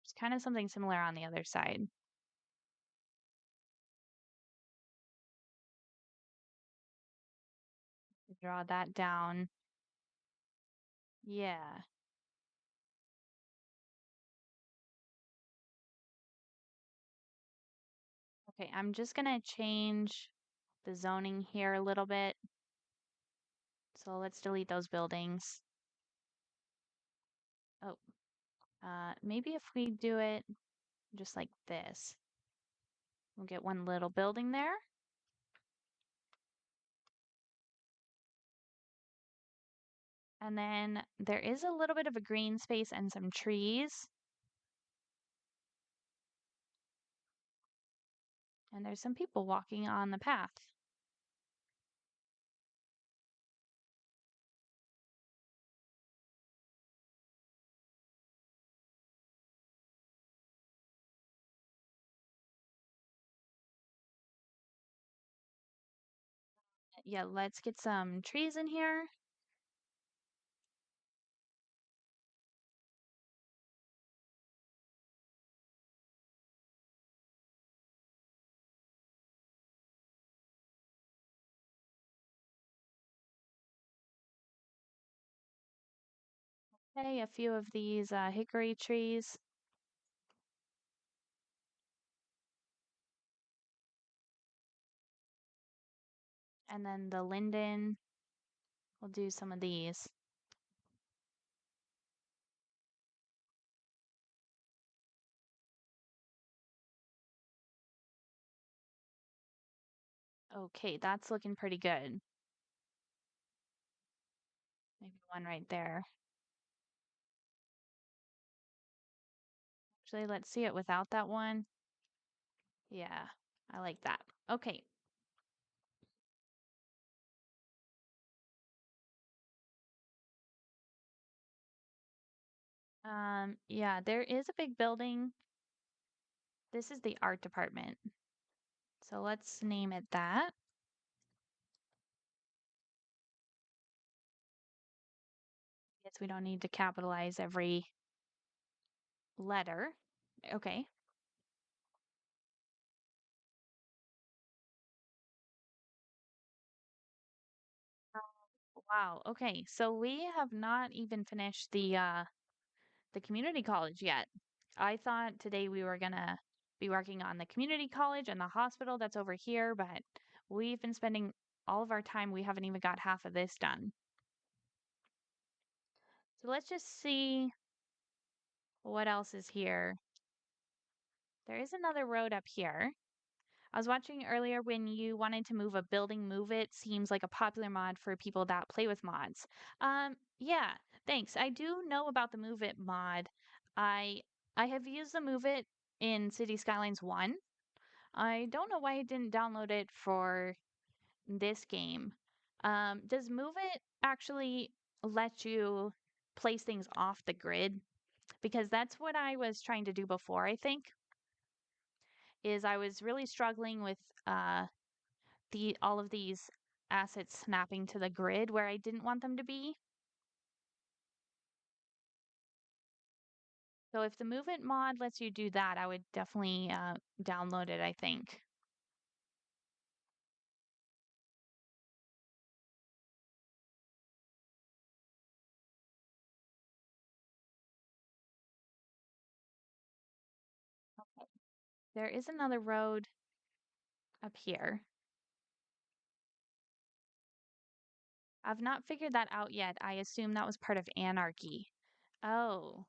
It's kind of something similar on the other side. Draw that down. Yeah. Okay, I'm just gonna change the zoning here a little bit. So let's delete those buildings. Oh, maybe if we do it just like this, we'll get one little building there. And then there is a little bit of a green space and some trees. And there's some people walking on the path. Yeah, let's get some trees in here. Okay, a few of these hickory trees. And then the linden. We'll do some of these. Okay, that's looking pretty good. Maybe one right there. Actually, let's see it without that one. Yeah, I like that. Okay. Yeah, there is a big building. This is the art department. So let's name it that. Guess we don't need to capitalize every letter. Okay. Wow. Okay. So we have not even finished the community college yet. I thought today we were gonna be working on the community college and the hospital that's over here, but we've been spending all of our time. We haven't even got half of this done. So let's just see what else is here. There is another road up here. I was watching earlier when you wanted to move a building, move it seems like a popular mod for people that play with mods. Yeah, thanks. I do know about the Move It mod. I I have used the Move It in City Skylines 1. I don't know why I didn't download it for this game. Does Move It actually let you place things off the grid? Because that's what I was trying to do before, I think, is I was really struggling with the all of these assets snapping to the grid where I didn't want them to be. So if the movement mod lets you do that, I would definitely download it, I think. There is another road up here. I've not figured that out yet. I assume that was part of Anarchy. Oh,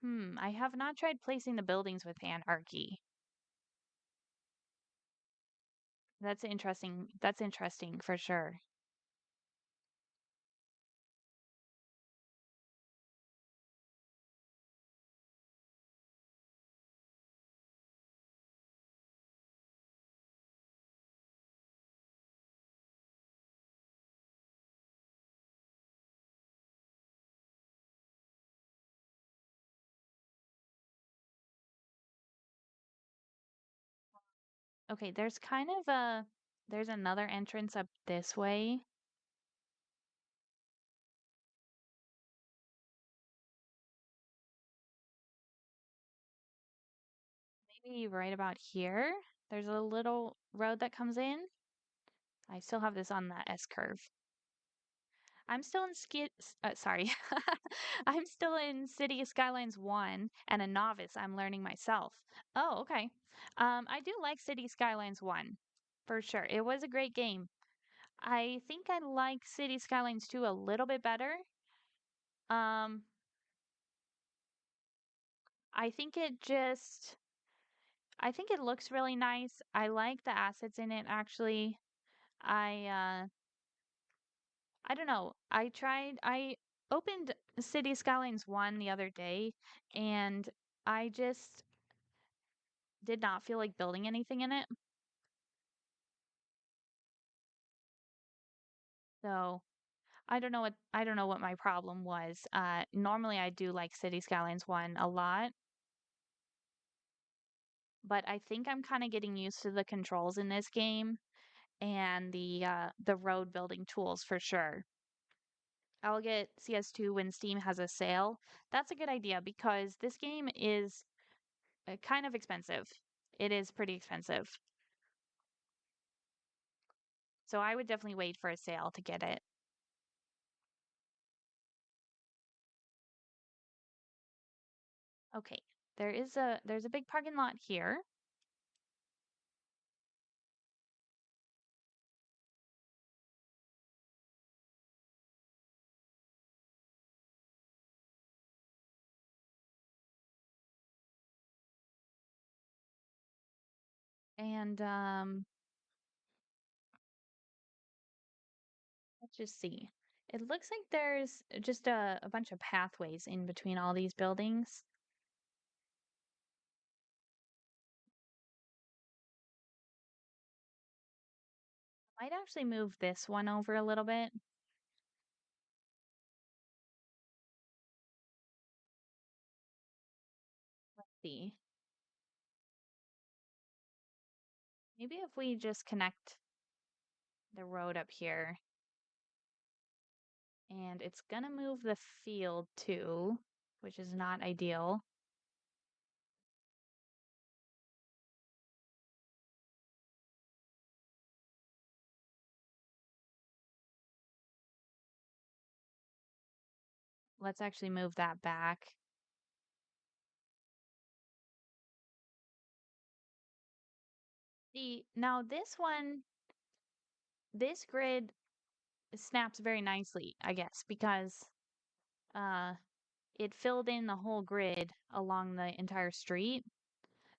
I have not tried placing the buildings with Anarchy. That's interesting. That's interesting for sure. Okay, there's another entrance up this way. Maybe right about here. There's a little road that comes in. I still have this on the S curve. I'm still in sorry. I'm still in City Skylines 1 and a novice. I'm learning myself. Oh, okay. I do like City Skylines 1 for sure. It was a great game. I think I like City Skylines 2 a little bit better. Um, I think it just I think it looks really nice. I like the assets in it actually. I I don't know. I opened City Skylines 1 the other day and I just did not feel like building anything in it. So, I don't know what my problem was. Normally I do like City Skylines 1 a lot, but I think I'm kind of getting used to the controls in this game and the road building tools for sure. I'll get CS2 when Steam has a sale. That's a good idea because this game is kind of expensive. It is pretty expensive. So I would definitely wait for a sale to get it. Okay. There's a big parking lot here. And let's just see. It looks like there's just a bunch of pathways in between all these buildings. Might actually move this one over a little bit. Let's see. Maybe if we just connect the road up here, and it's gonna move the field too, which is not ideal. Let's actually move that back. Now this grid snaps very nicely, I guess, because uh it filled in the whole grid along the entire street.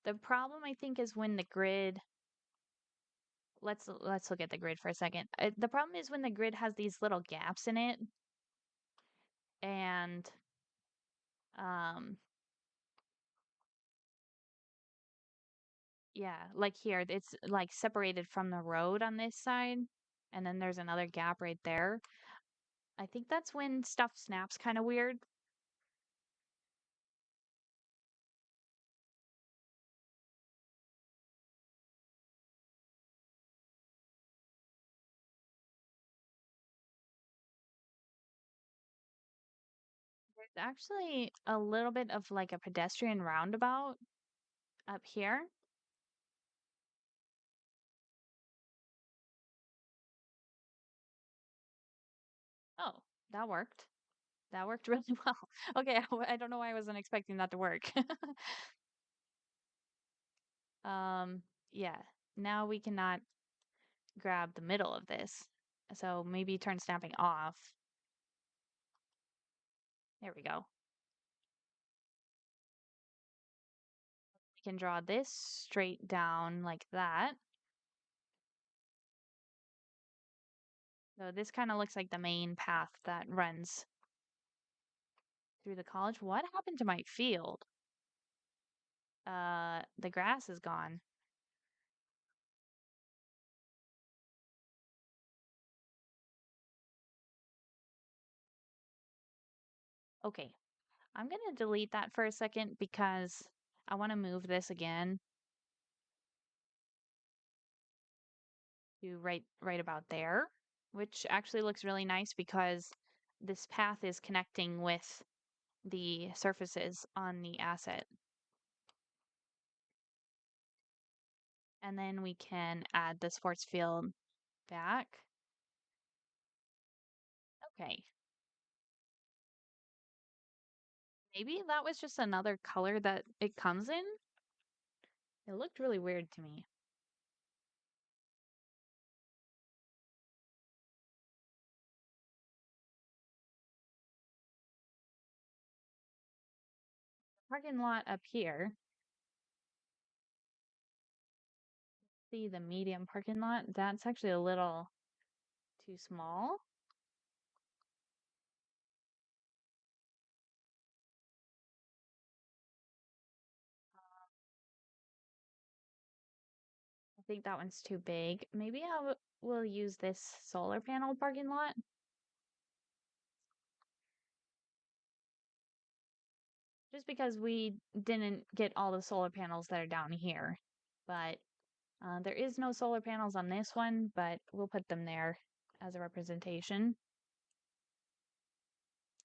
The problem I think is when the grid let's look at the grid for a second. The problem is when the grid has these little gaps in it and um yeah, like here it's like separated from the road on this side and then there's another gap right there. I think that's when stuff snaps kind of weird. There's actually a little bit of like a pedestrian roundabout up here. Oh, that worked. That worked really well. Okay, I don't know why I wasn't expecting that to work. Um, yeah. Now we cannot grab the middle of this. So maybe turn snapping off. There we go. We can draw this straight down like that. So this kind of looks like the main path that runs through the college. What happened to my field? The grass is gone. Okay, I'm gonna delete that for a second because I want to move this again to right about there, which actually looks really nice because this path is connecting with the surfaces on the asset. And then we can add the sports field back. Okay. Maybe that was just another color that it comes in. It looked really weird to me. Parking lot up here. See the medium parking lot? That's actually a little too small. I think that one's too big. Maybe we'll use this solar panel parking lot. Just because we didn't get all the solar panels that are down here. But there is no solar panels on this one, but we'll put them there as a representation.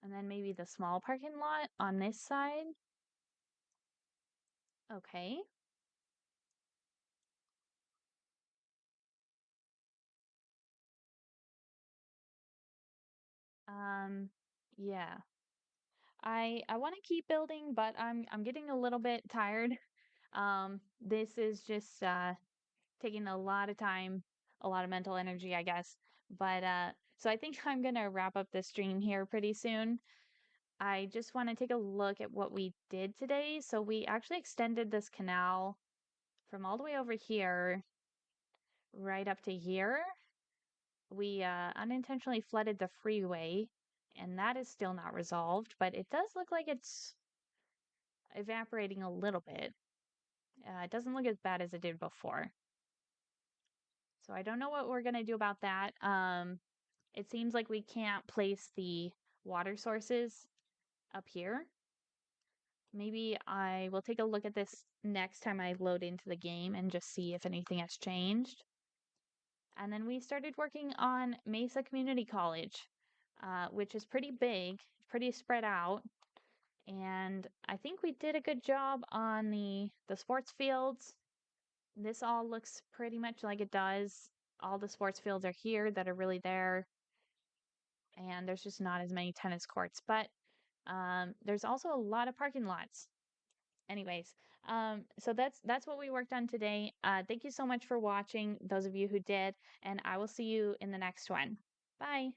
And then maybe the small parking lot on this side. Okay. Um, yeah. I want to keep building, but I'm getting a little bit tired. This is just taking a lot of time, a lot of mental energy, I guess. But so I think I'm gonna wrap up the stream here pretty soon. I just want to take a look at what we did today. So we actually extended this canal from all the way over here right up to here. We unintentionally flooded the freeway, and that is still not resolved, but it does look like it's evaporating a little bit. It doesn't look as bad as it did before. So I don't know what we're gonna do about that. It seems like we can't place the water sources up here. Maybe I will take a look at this next time I load into the game and just see if anything has changed. And then we started working on Mesa Community College, which is pretty big, pretty spread out. And I think we did a good job on the sports fields. This all looks pretty much like it does. All the sports fields are here that are really there, and there's just not as many tennis courts. But there's also a lot of parking lots. Anyways, so that's what we worked on today. Thank you so much for watching, those of you who did, and I will see you in the next one. Bye.